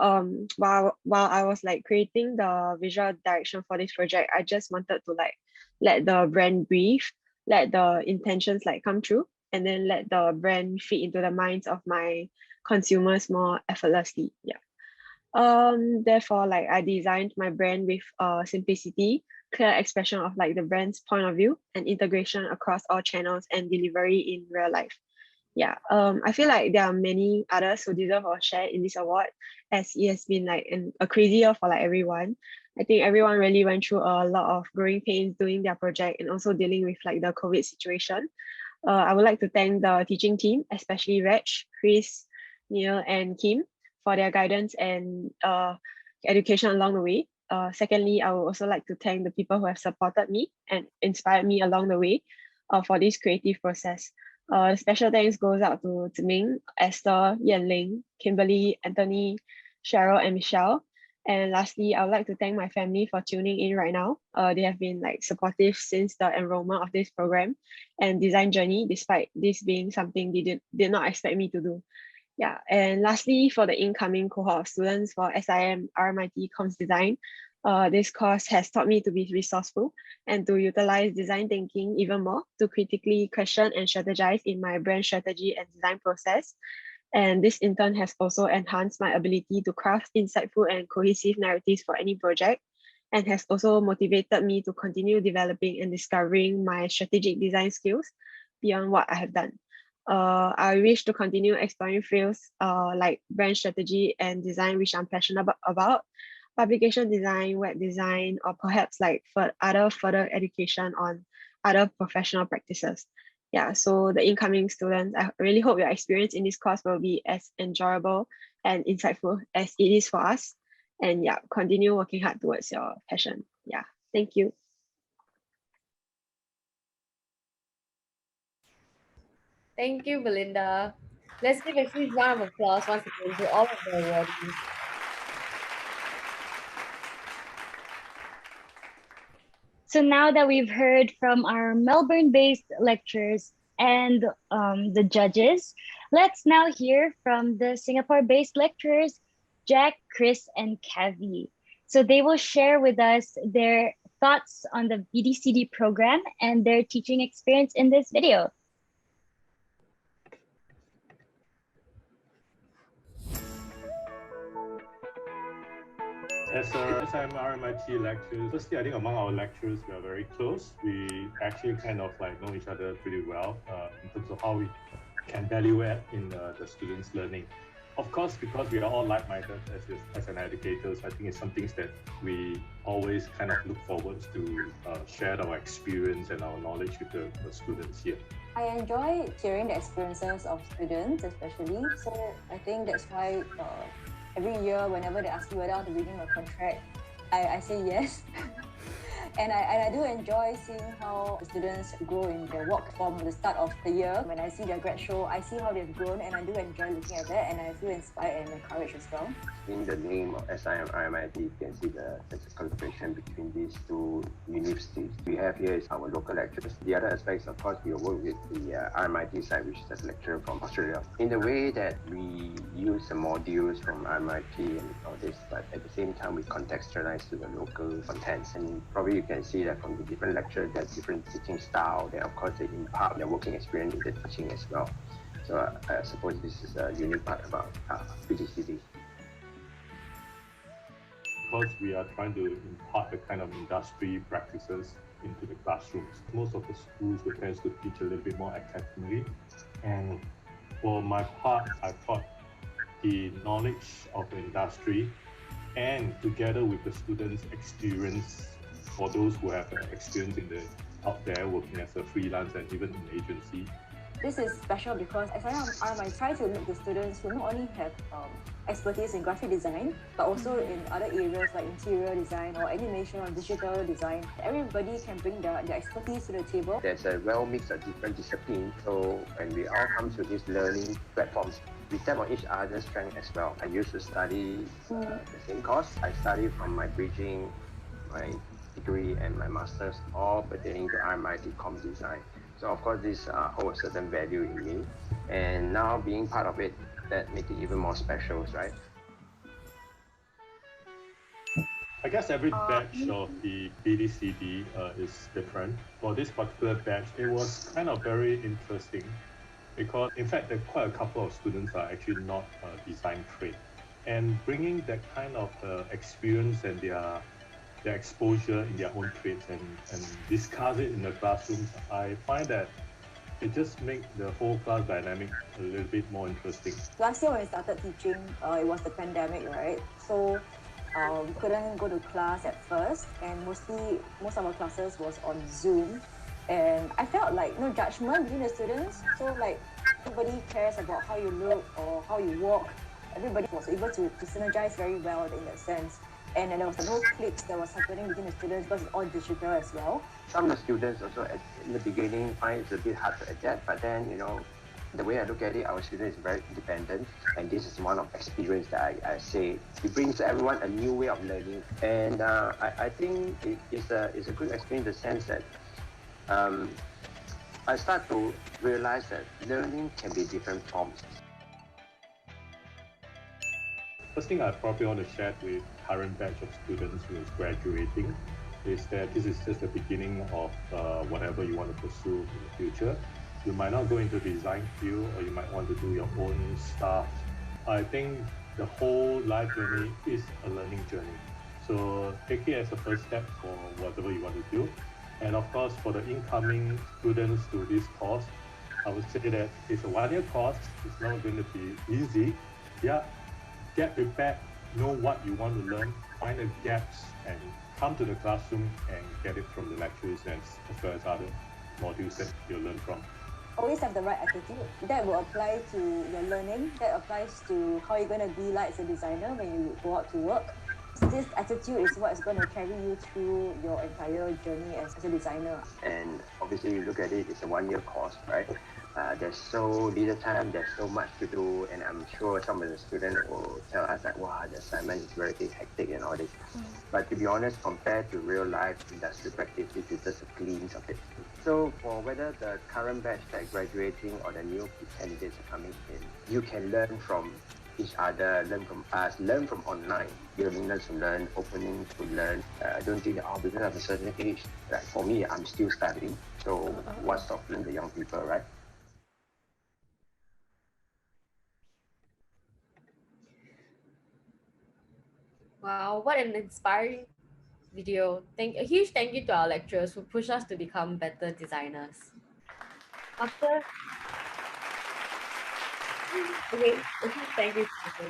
while I was like creating the visual direction for this project, I just wanted to like let the brand breathe, let the intentions like come true, and then let the brand fit into the minds of my consumers more effortlessly. Yeah. Therefore, like I designed my brand with simplicity, clear expression of like the brand's point of view, and integration across all channels and delivery in real life. Yeah, I feel like there are many others who deserve a share in this award, as it has been like a crazy year for like everyone. I think everyone really went through a lot of growing pains doing their project and also dealing with like the COVID situation. I would like to thank the teaching team, especially Reg, Chris, Neal, and Kim, for their guidance and education along the way. Secondly, I would also like to thank the people who have supported me and inspired me along the way for this creative process. Special thanks goes out to Ming, Esther, Yanling, Kimberly, Anthony, Cheryl, and Michelle. And lastly, I would like to thank my family for tuning in right now. They have been like supportive since the enrollment of this program and design journey, despite this being something they did not expect me to do. Yeah, and lastly, for the incoming cohort of students for SIM RMIT Comms Design, this course has taught me to be resourceful and to utilize design thinking even more to critically question and strategize in my brand strategy and design process. And this in turn has also enhanced my ability to craft insightful and cohesive narratives for any project, and has also motivated me to continue developing and discovering my strategic design skills beyond what I have done. I wish to continue exploring fields like brand strategy and design, which I'm passionate about, publication design, web design, or perhaps like for other further education on other professional practices. Yeah, so the incoming students, I really hope your experience in this course will be as enjoyable and insightful as it is for us. And yeah, continue working hard towards your passion. Yeah, thank you. Thank you, Belinda. Let's give a huge round of applause once again to all of the awardees. So now that we've heard from our Melbourne-based lecturers and the judges, let's now hear from the Singapore-based lecturers, Jack, Chris, and Kavi. So they will share with us their thoughts on the BDCD program and their teaching experience in this video. As I'm RMIT lecturers, firstly, I think among our lecturers, we are very close. We actually kind of like know each other pretty well in terms of how we can value add in the students' learning. Of course, because we are all like-minded as an educators, I think it's some things that we always kind of look forward to share our experience and our knowledge with the students here. I enjoy hearing the experiences of students, especially. So I think that's why every year, whenever they ask me whether I want to renew my contract, I say yes. And I do enjoy seeing how the students grow in their work from the start of the year. When I see their grad show, I see how they've grown, and I do enjoy looking at that, and I feel inspired and encouraged as well. In the name of SIM RMIT, you can see there's a collaboration between these two universities. We have here is our local lecturers. The other aspects, of course, we work with the RMIT side, which is a lecturer from Australia. In the way that we use the modules from RMIT and all this, but at the same time, we contextualize to the local contents. And probably you can see that from the different lectures, there's different teaching style. Then, of course, they impart their working experience in the teaching as well. So I suppose this is a unique part about BDCD. Because we are trying to impart the kind of industry practices into the classrooms. Most of the schools will tend to teach a little bit more academically. And for my part, I thought the knowledge of the industry and together with the students' experience, for those who have experience in out there working as a freelance and even in agency. This is special because as I try to make the students who not only have expertise in graphic design, but also in other areas like interior design or animation or digital design. Everybody can bring their expertise to the table. There's a well mix of different disciplines. So when we all come to these learning platforms, we tap on each other's strength as well. I used to study the same course. I studied from my bridging, my degree and my master's, all pertaining to RMIT Com Design. So of course, this holds a certain value in me. And now being part of it, that makes it even more special, right? I guess every batch of the BDCD is different. For this particular batch, it was kind of very interesting because in fact, there are quite a couple of students are actually not design trained. And bringing that kind of experience and their exposure in their own trades and discuss it in the classrooms, I find that it just makes the whole class dynamic a little bit more interesting. Last year when we started teaching, it was the pandemic, right? So we couldn't go to class at first, and most of our classes was on Zoom. And I felt like no judgment between the students. So like everybody cares about how you look or how you walk. Everybody was able to synergize very well in that sense. And then there was no cliques that was happening between the students because it's all digital as well. Some of the students also in the beginning find it's a bit hard to adapt, but then, you know, the way I look at it, our students is very independent, and this is one of experience that I say it brings everyone a new way of learning. And I think it's a good experience in the sense that I start to realize that learning can be different forms. First thing I probably want to share with current batch of students who is graduating is that this is just the beginning of whatever you want to pursue in the future. You might not go into the design field, or you might want to do your own stuff. I think the whole life journey is a learning journey. So take it as a first step for whatever you want to do. And of course, for the incoming students to this course, I would say that it's a one-year course. It's not going to be easy. Yeah. Get prepared, know what you want to learn, find the gaps, and come to the classroom and get it from the lecturers as well as other modules that you'll learn from. Always have the right attitude. That will apply to your learning. That applies to how you're going to be like as a designer when you go out to work. So this attitude is what is going to carry you through your entire journey as a designer. And obviously, you look at it, it's a one-year course, right? There's so little time, there's so much to do, and I'm sure some of the students will tell us that, wow, the assignment is very hectic and all this. But to be honest, compared to real life industry practice, it is just a glimpse of it. So for whether the current batch that is graduating or the new candidates are coming in, you can learn from each other, learn from us, learn from online. Willingness to learn, opening to learn. I don't think that, because of a certain age, like for me, I'm still studying. So what's stopping the young people, right? Wow, what an inspiring video. A huge thank you to our lecturers who push us to become better designers. Thank you, Stephen.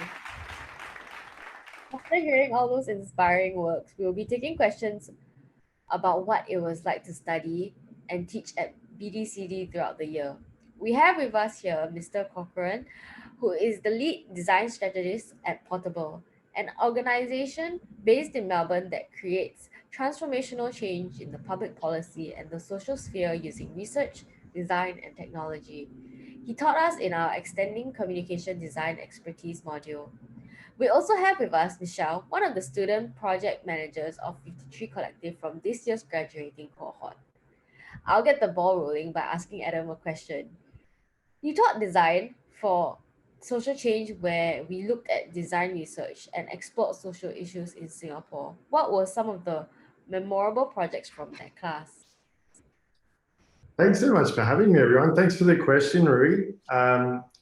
After hearing all those inspiring works, we will be taking questions about what it was like to study and teach at BDCD throughout the year. We have with us here Mr. Corcoran, who is the lead design strategist at Portable, an organization based in Melbourne that creates transformational change in the public policy and the social sphere using research, design, and technology. He taught us in our Extending Communication Design Expertise module. We also have with us Michelle, one of the student project managers of 53 Collective from this year's graduating cohort. I'll get the ball rolling by asking Adam a question. You taught design for social change where we looked at design research and explored social issues in Singapore. What were some of the memorable projects from that class? Thanks so much for having me, everyone. Thanks for the question, Rui.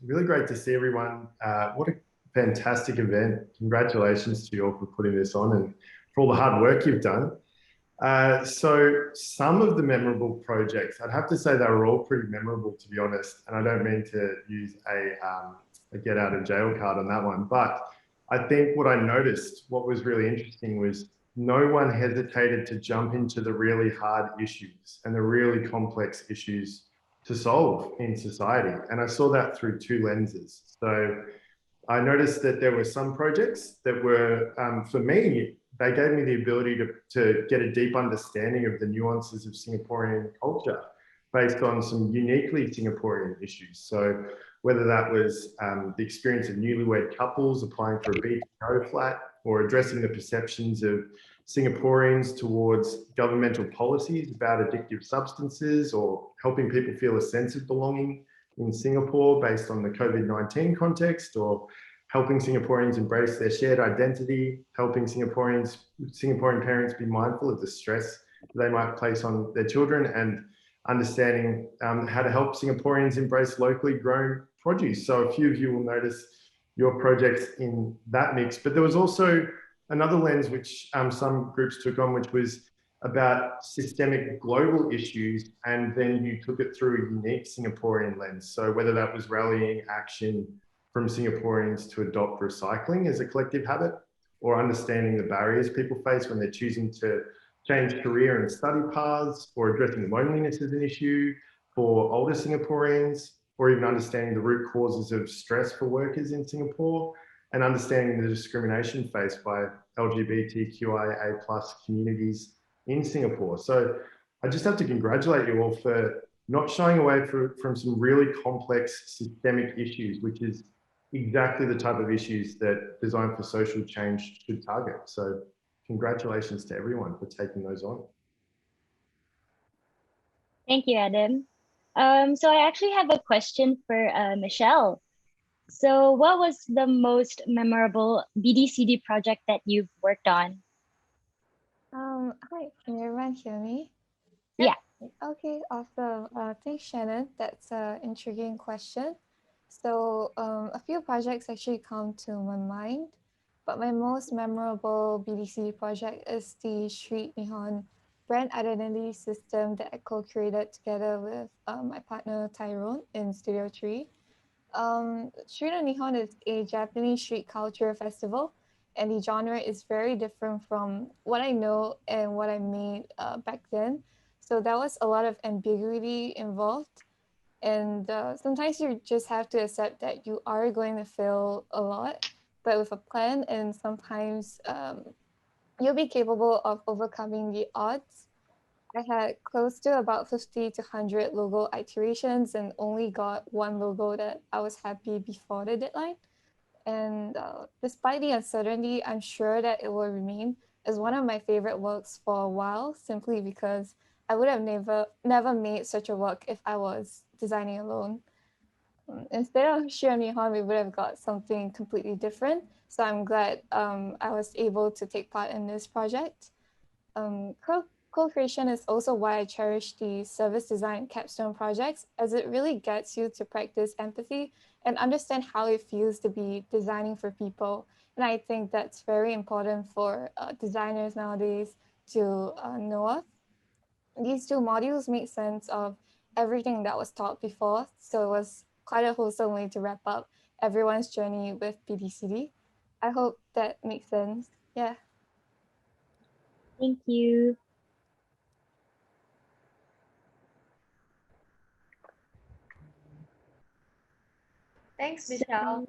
Really great to see everyone. What a fantastic event. Congratulations to you all for putting this on and for all the hard work you've done. So some of the memorable projects, I'd have to say they were all pretty memorable, to be honest. And I don't mean to use a get out of jail card on that one, but I think what I noticed, what was really interesting was no one hesitated to jump into the really hard issues and the really complex issues to solve in society. And I saw that through two lenses. So I noticed that there were some projects that were, for me, they gave me the ability to get a deep understanding of the nuances of Singaporean culture based on some uniquely Singaporean issues. So whether that was the experience of newlywed couples applying for a BTO flat, or addressing the perceptions of Singaporeans towards governmental policies about addictive substances, or helping people feel a sense of belonging in Singapore based on the COVID-19 context, or helping Singaporeans embrace their shared identity, helping Singaporean parents be mindful of the stress they might place on their children, and understanding how to help Singaporeans embrace locally grown produce. So a few of you will notice your projects in that mix, but there was also another lens which some groups took on, which was about systemic global issues, and then you took it through a unique Singaporean lens. So whether that was rallying action from Singaporeans to adopt recycling as a collective habit, or understanding the barriers people face when they're choosing to change career and study paths, or addressing loneliness as an issue for older Singaporeans, or even understanding the root causes of stress for workers in Singapore, and understanding the discrimination faced by LGBTQIA+ communities in Singapore. So I just have to congratulate you all for not shying away from some really complex systemic issues, which is exactly the type of issues that Design for Social Change should target. So congratulations to everyone for taking those on. Thank you, Adam. So I actually have a question for Michelle. So what was the most memorable BDCD project that you've worked on? Hi, can everyone hear me? Yeah. Okay, awesome. Thanks, Shannon. That's an intriguing question. So a few projects actually come to my mind, but my most memorable BDCD project is the Street Nihon brand identity system that I co-created together with my partner Tyrone in Studio 3. Street Nihon is a Japanese street culture festival, and the genre is very different from what I know and what I made back then. So there was a lot of ambiguity involved. And sometimes you just have to accept that you are going to fail a lot, but with a plan, and sometimes you'll be capable of overcoming the odds. I had close to about 50 to 100 logo iterations and only got one logo that I was happy before the deadline. And despite the uncertainty, I'm sure that it will remain as one of my favorite works for a while, simply because I would have never made such a work if I was designing alone. Instead of Shiro Nihon, we would have got something completely different. So I'm glad I was able to take part in this project. Co-creation is also why I cherish the service design capstone projects, as it really gets you to practice empathy and understand how it feels to be designing for people. And I think that's very important for designers nowadays to know of. These two modules make sense of everything that was taught before, so it was quite a wholesome way to wrap up everyone's journey with BDCD. I hope that makes sense. Yeah. Thank you. Thanks, Michelle.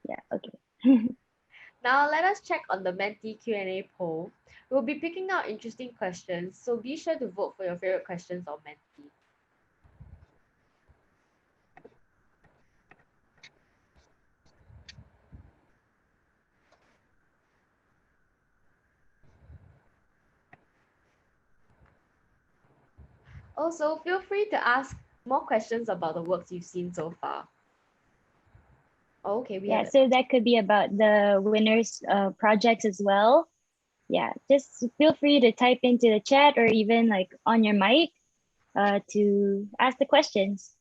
Yeah, okay. Now let us check on the Menti Q&A poll. We'll be picking out interesting questions, so be sure to vote for your favorite questions on Menti. Also, feel free to ask more questions about the works you've seen so far. Okay, Yeah, so that could be about the winners' projects as well. Yeah, just feel free to type into the chat or even like on your mic to ask the questions.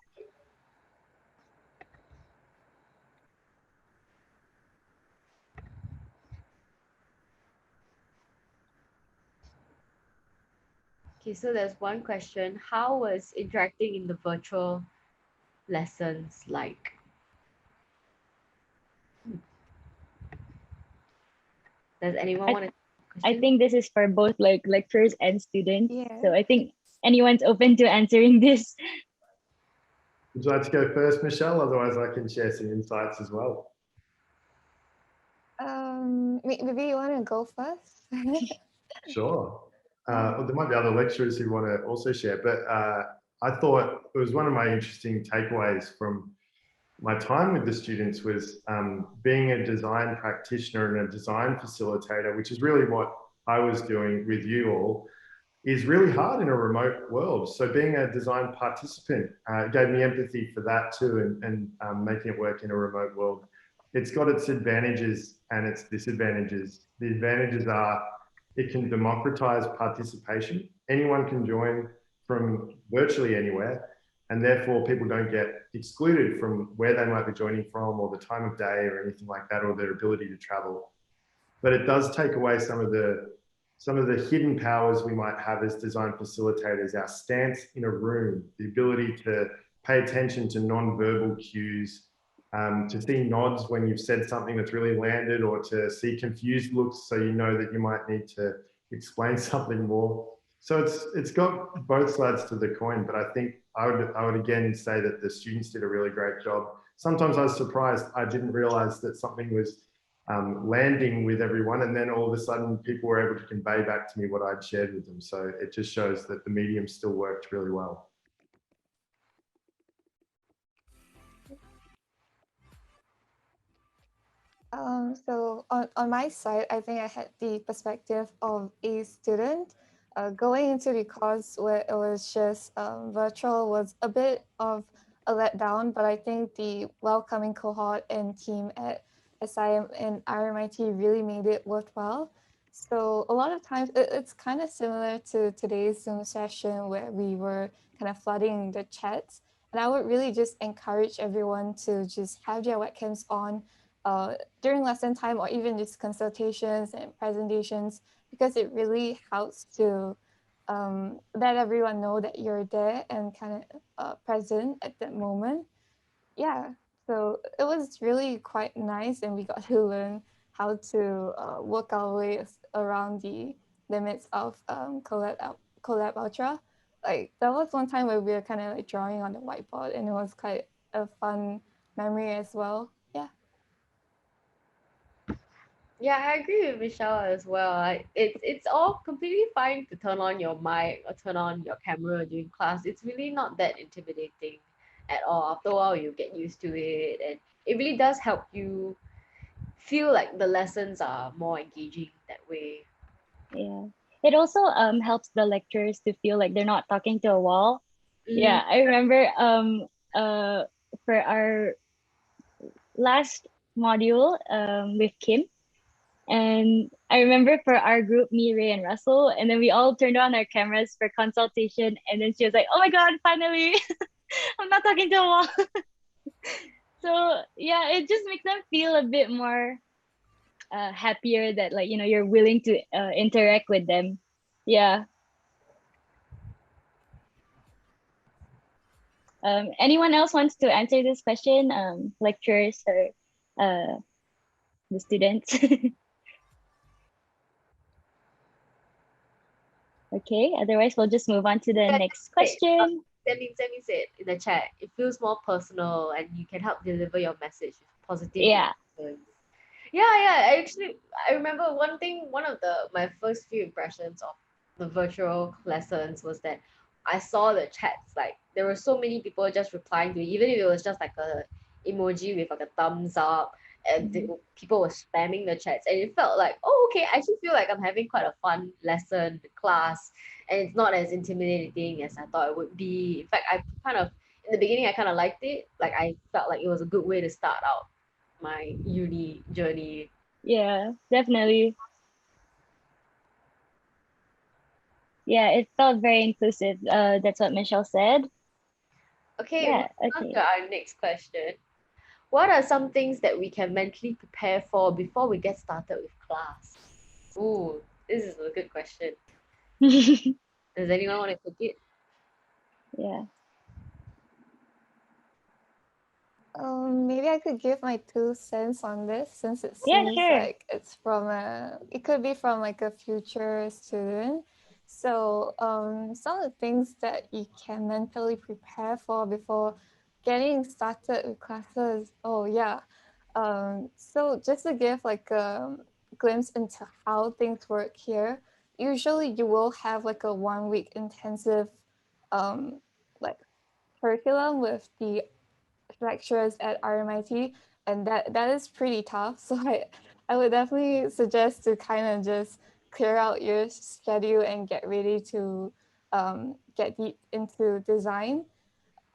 Okay, so there's one question. How was interacting in the virtual lessons like? Does anyone want to? I think this is for both like lecturers and students. Yeah. So I think anyone's open to answering this. Would you like to go first, Michelle? Otherwise, I can share some insights as well. Maybe you want to go first? Sure. Well, there might be other lecturers who want to also share, but I thought it was one of my interesting takeaways from my time with the students was being a design practitioner and a design facilitator, which is really what I was doing with you all, is really hard in a remote world. So being a design participant gave me empathy for that too, and making it work in a remote world. It's got its advantages and its disadvantages. The advantages are it can democratize participation. Anyone can join from virtually anywhere, and therefore people don't get excluded from where they might be joining from or the time of day or anything like that, or their ability to travel. But it does take away some of the hidden powers we might have as design facilitators, our stance in a room, the ability to pay attention to non-verbal cues, to see nods when you've said something that's really landed, or to see confused looks so you know that you might need to explain something more. So it's got both sides to the coin, but I think I would again say that the students did a really great job. Sometimes I was surprised. I didn't realize that something was landing with everyone, and then all of a sudden people were able to convey back to me what I'd shared with them. So it just shows that the medium still worked really well. So on my side, I think I had the perspective of a student. Going into the course where it was just virtual was a bit of a letdown, but I think the welcoming cohort and team at SIM and RMIT really made it worthwhile. So a lot of times it's kind of similar to today's Zoom session where we were kind of flooding the chats. And I would really just encourage everyone to just have their webcams on during lesson time, or even just consultations and presentations, because it really helps to let everyone know that you're there and kind of present at that moment. Yeah, so it was really quite nice, and we got to learn how to work our way around the limits of Collab Ultra. Like there was one time where we were kind of like drawing on the whiteboard, and it was quite a fun memory as well. Yeah. Yeah, I agree with Michelle as well. It's all completely fine to turn on your mic or turn on your camera during class. It's really not that intimidating at all. After a while, you get used to it, and it really does help you feel like the lessons are more engaging that way. Yeah, it also helps the lecturers to feel like they're not talking to a wall. Yeah, I remember for our last module with Kim, and I remember for our group, me, Ray, and Russell, and then we all turned on our cameras for consultation, and then she was like, "Oh my God, finally, I'm not talking to a wall." So yeah, it just makes them feel a bit more happier that, like, you know, you're willing to interact with them. Yeah. Anyone else wants to answer this question? Lecturers or the students? Okay, otherwise we'll just move on to the next question. Semi said in the chat, it feels more personal and you can help deliver your message with positive. Yeah. Influence. I remember one of my first few impressions of the virtual lessons was that I saw the chats, like there were so many people just replying to it, even if it was just like a emoji with like a thumbs up, and people were spamming the chats, and it felt like, oh, okay, I actually feel like I'm having quite a fun lesson class, and it's not as intimidating as I thought it would be. In fact, I kind of in the beginning I kind of liked it, like I felt like it was a good way to start out my uni journey. Yeah, definitely. Yeah, it felt very inclusive. That's what Michelle said. Okay, Yeah, moving on okay. to our next question. What are some things that we can mentally prepare for before we get started with class? Ooh, this is a good question. Does anyone want to take it? Yeah. Maybe I could give my 2 cents on this, since it Yeah, seems sure. like it's it could be from like a future student. So some of the things that you can mentally prepare for before getting started with classes. Oh yeah. So just to give like a glimpse into how things work here, usually you will have like a 1 week intensive like curriculum with the lecturers at RMIT, and that is pretty tough. So I would definitely suggest to kind of just clear out your schedule and get ready to get deep into design.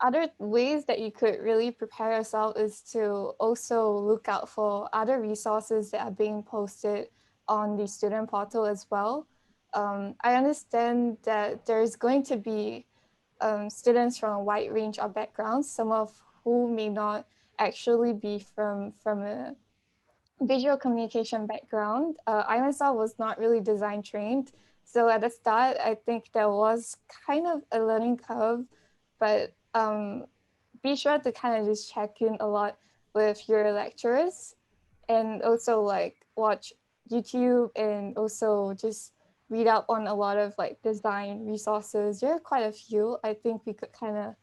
Other ways that you could really prepare yourself is to also look out for other resources that are being posted on the student portal as well. I understand that there's going to be students from a wide range of backgrounds, some of who may not actually be from a visual communication background. I myself was not really design trained. So at the start, I think there was kind of a learning curve, but be sure to kind of just check in a lot with your lecturers, and also like watch YouTube, and also just read up on a lot of like design resources. There are quite a few. I think we could kind of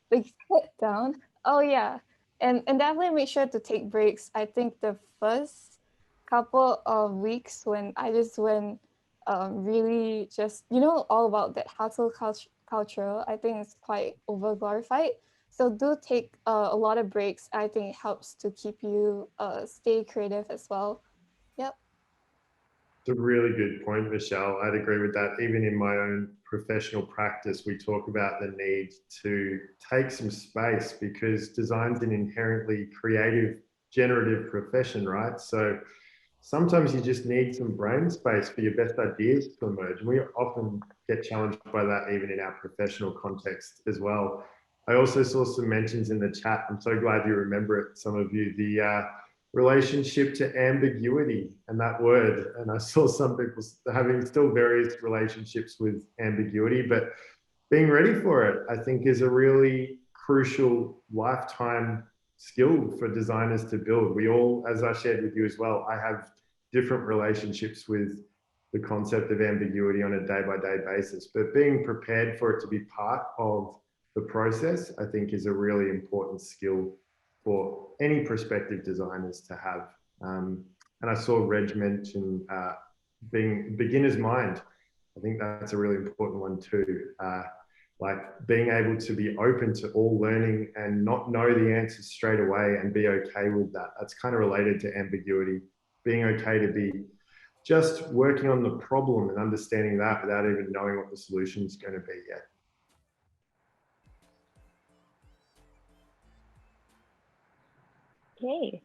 like sit down. Oh yeah. And definitely make sure to take breaks. I think the first couple of weeks when I just went really just, all about that hustle culture, I think it's quite over glorified. So do take a lot of breaks. I think it helps to keep you stay creative as well. Yep. It's a really good point, Michelle. I'd agree with that. Even in my own professional practice, we talk about the need to take some space, because design's an inherently creative, generative profession, right? So sometimes you just need some brain space for your best ideas to emerge. And we often get challenged by that even in our professional context as well. I also saw some mentions in the chat. I'm so glad you remember it, some of you, the relationship to ambiguity and that word. And I saw some people having still various relationships with ambiguity, but being ready for it, I think, is a really crucial lifetime skill for designers to build. We all, as I shared with you as well, I have different relationships with the concept of ambiguity on a day-by-day basis, but being prepared for it to be part of the process, I think, is a really important skill for any prospective designers to have. And I saw Reg mention being beginner's mind. I think that's a really important one too. Like being able to be open to all learning and not know the answers straight away and be okay with that. That's kind of related to ambiguity. Being okay to be just working on the problem and understanding that without even knowing what the solution is going to be yet. Okay.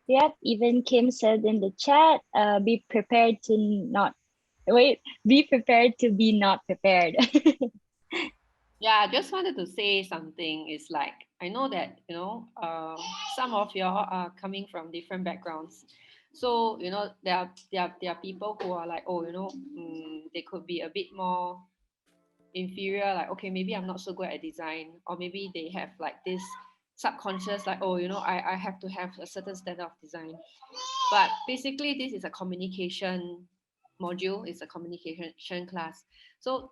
Yep, even Kim said in the chat, be prepared to not, be prepared to be not prepared. Yeah, I just wanted to say something. It's like, I know that, some of y'all are coming from different backgrounds. So, there are people who are like, oh, they could be a bit more inferior, like, okay, maybe I'm not so good at design, or maybe they have like this subconscious, like, oh, I have to have a certain standard of design. But basically, this is a communication module, it's a communication class. So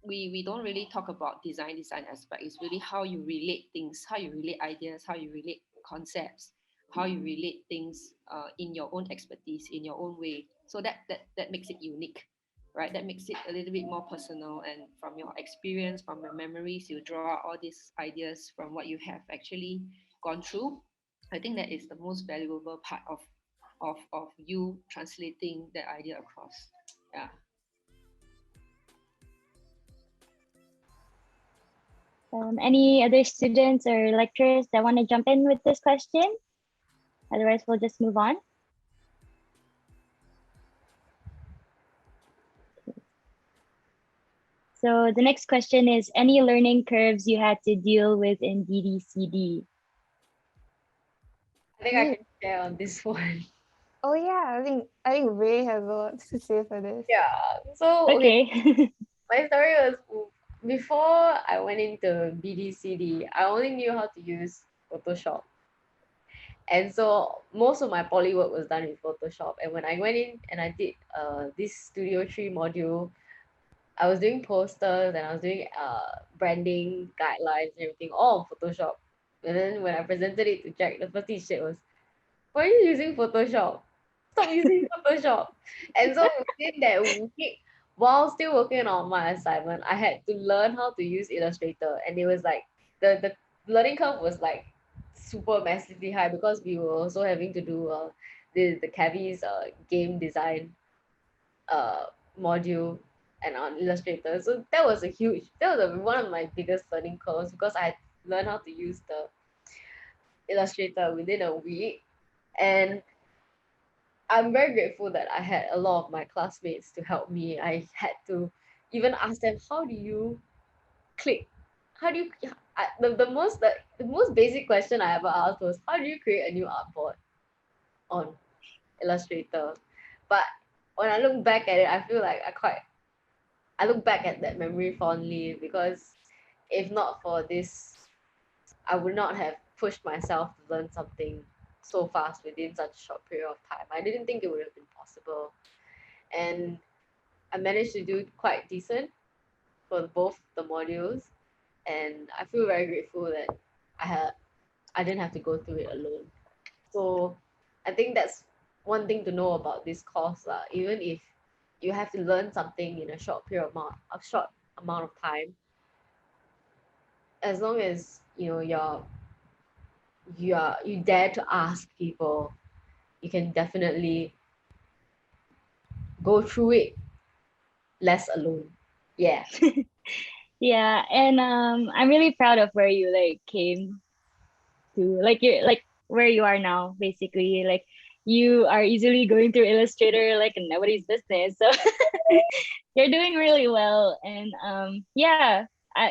we don't really talk about design aspect. It's really how you relate things, how you relate ideas, how you relate concepts how you relate things in your own expertise, in your own way. So that makes it unique, right? That makes it a little bit more personal, and from your experience, from your memories, you draw all these ideas from what you have actually gone through. I think that is the most valuable part of you translating that idea across. Yeah. Any other students or lecturers that want to jump in with this question? Otherwise, we'll just move on. So the next question is, any learning curves you had to deal with in BDCD? I think I can share on this one. Oh yeah, I think Ray has a lot to say for this. Yeah. So okay. My story was, before I went into BDCD, I only knew how to use Photoshop. And so most of my poly work was done in Photoshop. And when I went in and I did this Studio 3 module, I was doing posters and I was doing branding guidelines and everything all on Photoshop. And then when I presented it to Jack, the first thing he said was, "Why are you using Photoshop? Stop using Photoshop." And so within that week, while still working on my assignment, I had to learn how to use Illustrator. And it was like the learning curve was like super massively high, because we were also having to do the Cavi's game design module and on Illustrator. So that was one of my biggest learning curves, because I had learned how to use the Illustrator within a week. And I'm very grateful that I had a lot of my classmates to help me. I had to even ask them, how do you click? How do you, the most basic question I ever asked was, how do you create a new artboard on Illustrator? But when I look back at it, I feel like I look back at that memory fondly, because if not for this, I would not have pushed myself to learn something so fast within such a short period of time. I didn't think it would have been possible. And I managed to do quite decent for both the modules. And I feel very grateful that I didn't have to go through it alone. So I think that's one thing to know about this course. Even if you have to learn something in a short amount of time, as long as you dare to ask people, you can definitely go through it less alone. Yeah. Yeah, and I'm really proud of where you came to, you're where you are now, basically. You are easily going through Illustrator like nobody's business. So you're doing really well. And yeah,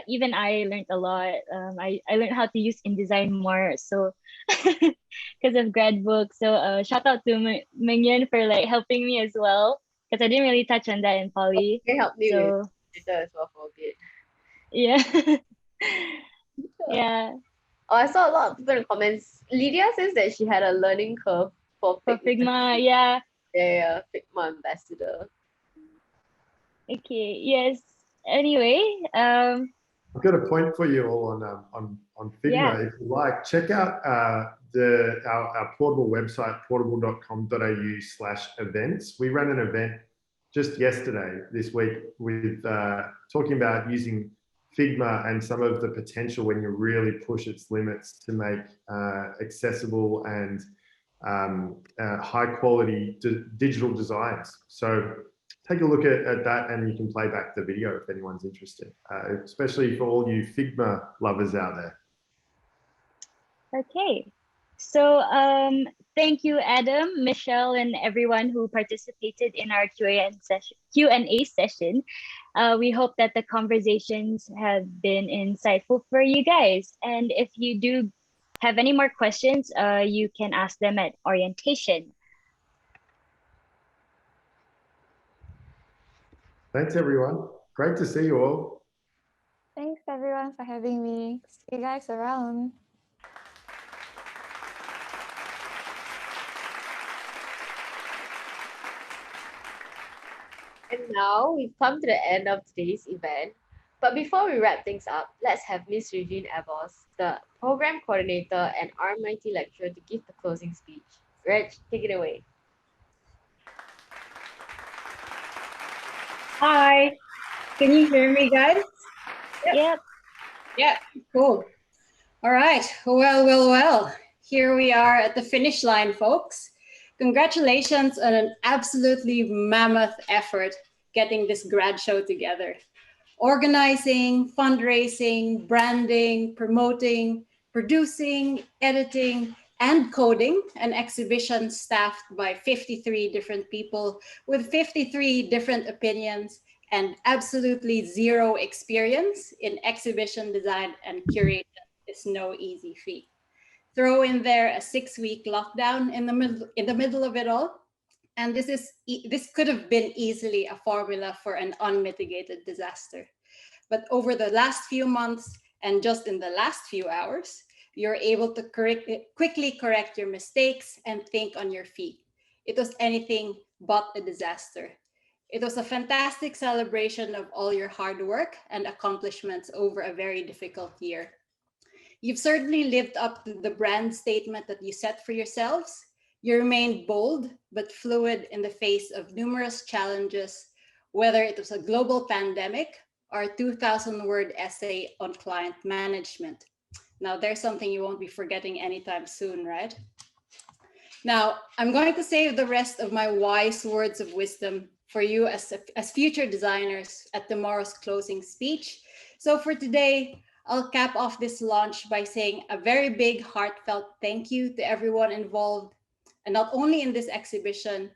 even I learned a lot. I learned how to use InDesign more, so because of Grad book. So shout out to Mingyan for helping me as well, because I didn't really touch on that in poly. They helped me so with Twitter as well for a bit. yeah. Yeah. Oh, I saw a lot of people in the comments. Lydia says that she had a learning curve for Figma. Yeah. Yeah, Figma ambassador. Okay. Yes. Anyway, I've got a point for you all on Figma. Yeah. If you like, check out our portable website, portable.com.au/events. We ran an event just yesterday, this week, with talking about using Figma and some of the potential when you really push its limits to make accessible and high quality digital designs. So take a look at that, and you can play back the video if anyone's interested, especially for all you Figma lovers out there. Okay. So thank you, Adam, Michelle, and everyone who participated in our Q&A session. We hope that the conversations have been insightful for you guys. And if you do have any more questions, you can ask them at orientation. Thanks, everyone. Great to see you all. Thanks, everyone, for having me. See you guys around. And now we've come to the end of today's event. But before we wrap things up, let's have Miss Regine Abos, the program coordinator and RMIT lecturer to give the closing speech. Reg, take it away. Hi, can you hear me, guys? Yep. Yeah, cool. All right, well. Here we are at the finish line, folks. Congratulations on an absolutely mammoth effort getting this grad show together. Organizing, fundraising, branding, promoting, producing, editing, and coding an exhibition staffed by 53 different people with 53 different opinions and absolutely zero experience in exhibition design and curation is no easy feat. Throw in there a 6-week lockdown in the middle of it all, and this could have been easily a formula for an unmitigated disaster. But over the last few months and just in the last few hours, you're able to quickly correct your mistakes and think on your feet. It was anything but a disaster. It was a fantastic celebration of all your hard work and accomplishments over a very difficult year. You've certainly lived up to the brand statement that you set for yourselves. You remained bold but fluid in the face of numerous challenges, whether it was a global pandemic or a 2,000-word essay on client management. Now, there's something you won't be forgetting anytime soon, right? Now, I'm going to save the rest of my wise words of wisdom for you as future designers at tomorrow's closing speech. So for today, I'll cap off this launch by saying a very big heartfelt thank you to everyone involved, and not only in this exhibition,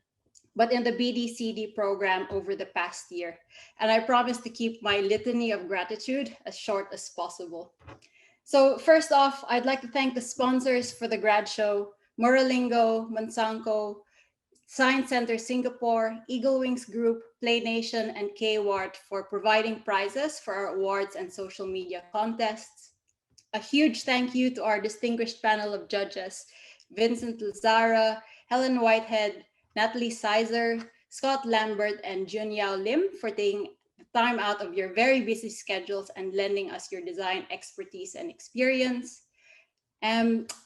but in the BDCD program over the past year. And I promise to keep my litany of gratitude as short as possible. So first off, I'd like to thank the sponsors for the grad show, Muralingo, Monsanto, Science Center Singapore, Eagle Wings Group, Play Nation, and Kwart for providing prizes for our awards and social media contests. A huge thank you to our distinguished panel of judges, Vincent Lazzara, Helen Whitehead, Natalie Seisser, Scott Lambert, and Junyao Lim for taking the time out of your very busy schedules and lending us your design expertise and experience.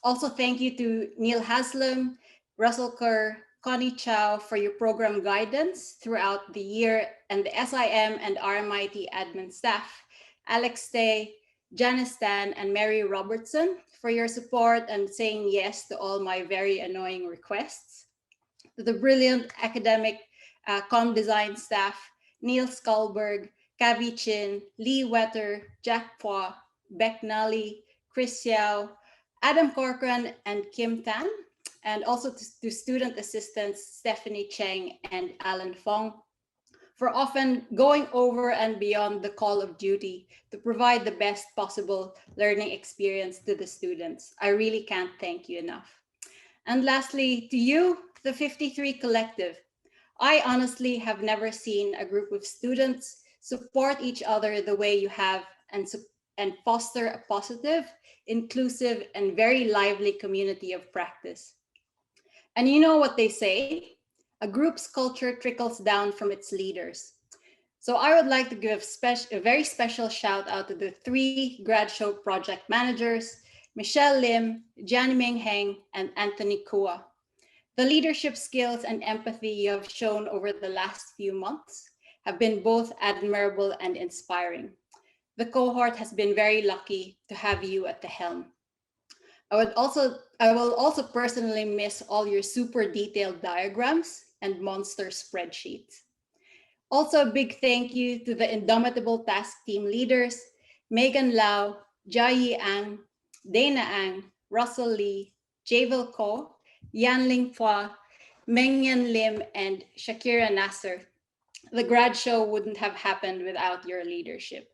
Also, thank you to Neal Haslem, Russell Kerr, Connie Chow for your program guidance throughout the year, and the SIM and RMIT admin staff, Alex Tay, Janice Tan, and Mary Robertson for your support and saying yes to all my very annoying requests. To the brilliant academic comm design staff, Neil Skulberg, Kavi Chin, Lee Wetter, Jack Pua, Beck Nally, Chris Yao, Adam Corcoran, and Kim Tan, and also to student assistants Stephanie Cheng and Alan Fong for often going over and beyond the call of duty to provide the best possible learning experience to the students. I really can't thank you enough. And lastly, to you, the 53 Collective. I honestly have never seen a group of students support each other the way you have and foster a positive, inclusive, and very lively community of practice. And you know what they say, a group's culture trickles down from its leaders. So I would like to give a very special shout out to the 3 grad show project managers, Michelle Lim, Jan Ming Heng, and Anthony Kua. The leadership skills and empathy you have shown over the last few months have been both admirable and inspiring. The cohort has been very lucky to have you at the helm. I will also personally miss all your super detailed diagrams and monster spreadsheets. Also, a big thank you to the indomitable task team leaders, Megan Lau, Jai Ang, Dana Ang, Russell Lee, Javel Ko, Yanling Phua, Mengyan Lim, and Shakira Nasser. The grad show wouldn't have happened without your leadership.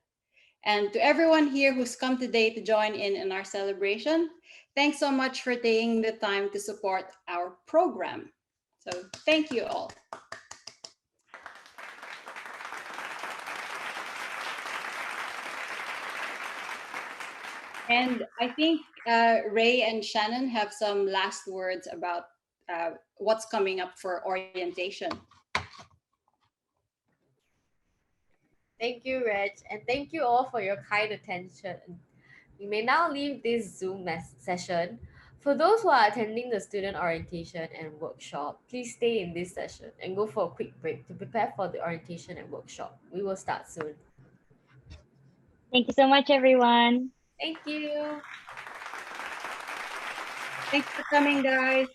And to everyone here who's come today to join in our celebration, thanks so much for taking the time to support our program. So thank you all. And I think Ray and Shannon have some last words about what's coming up for orientation. Thank you, Reg, and thank you all for your kind attention. We may now leave this Zoom session. For those who are attending the student orientation and workshop, please stay in this session and go for a quick break to prepare for the orientation and workshop. We will start soon. Thank you so much, everyone. Thank you. Thanks for coming, guys.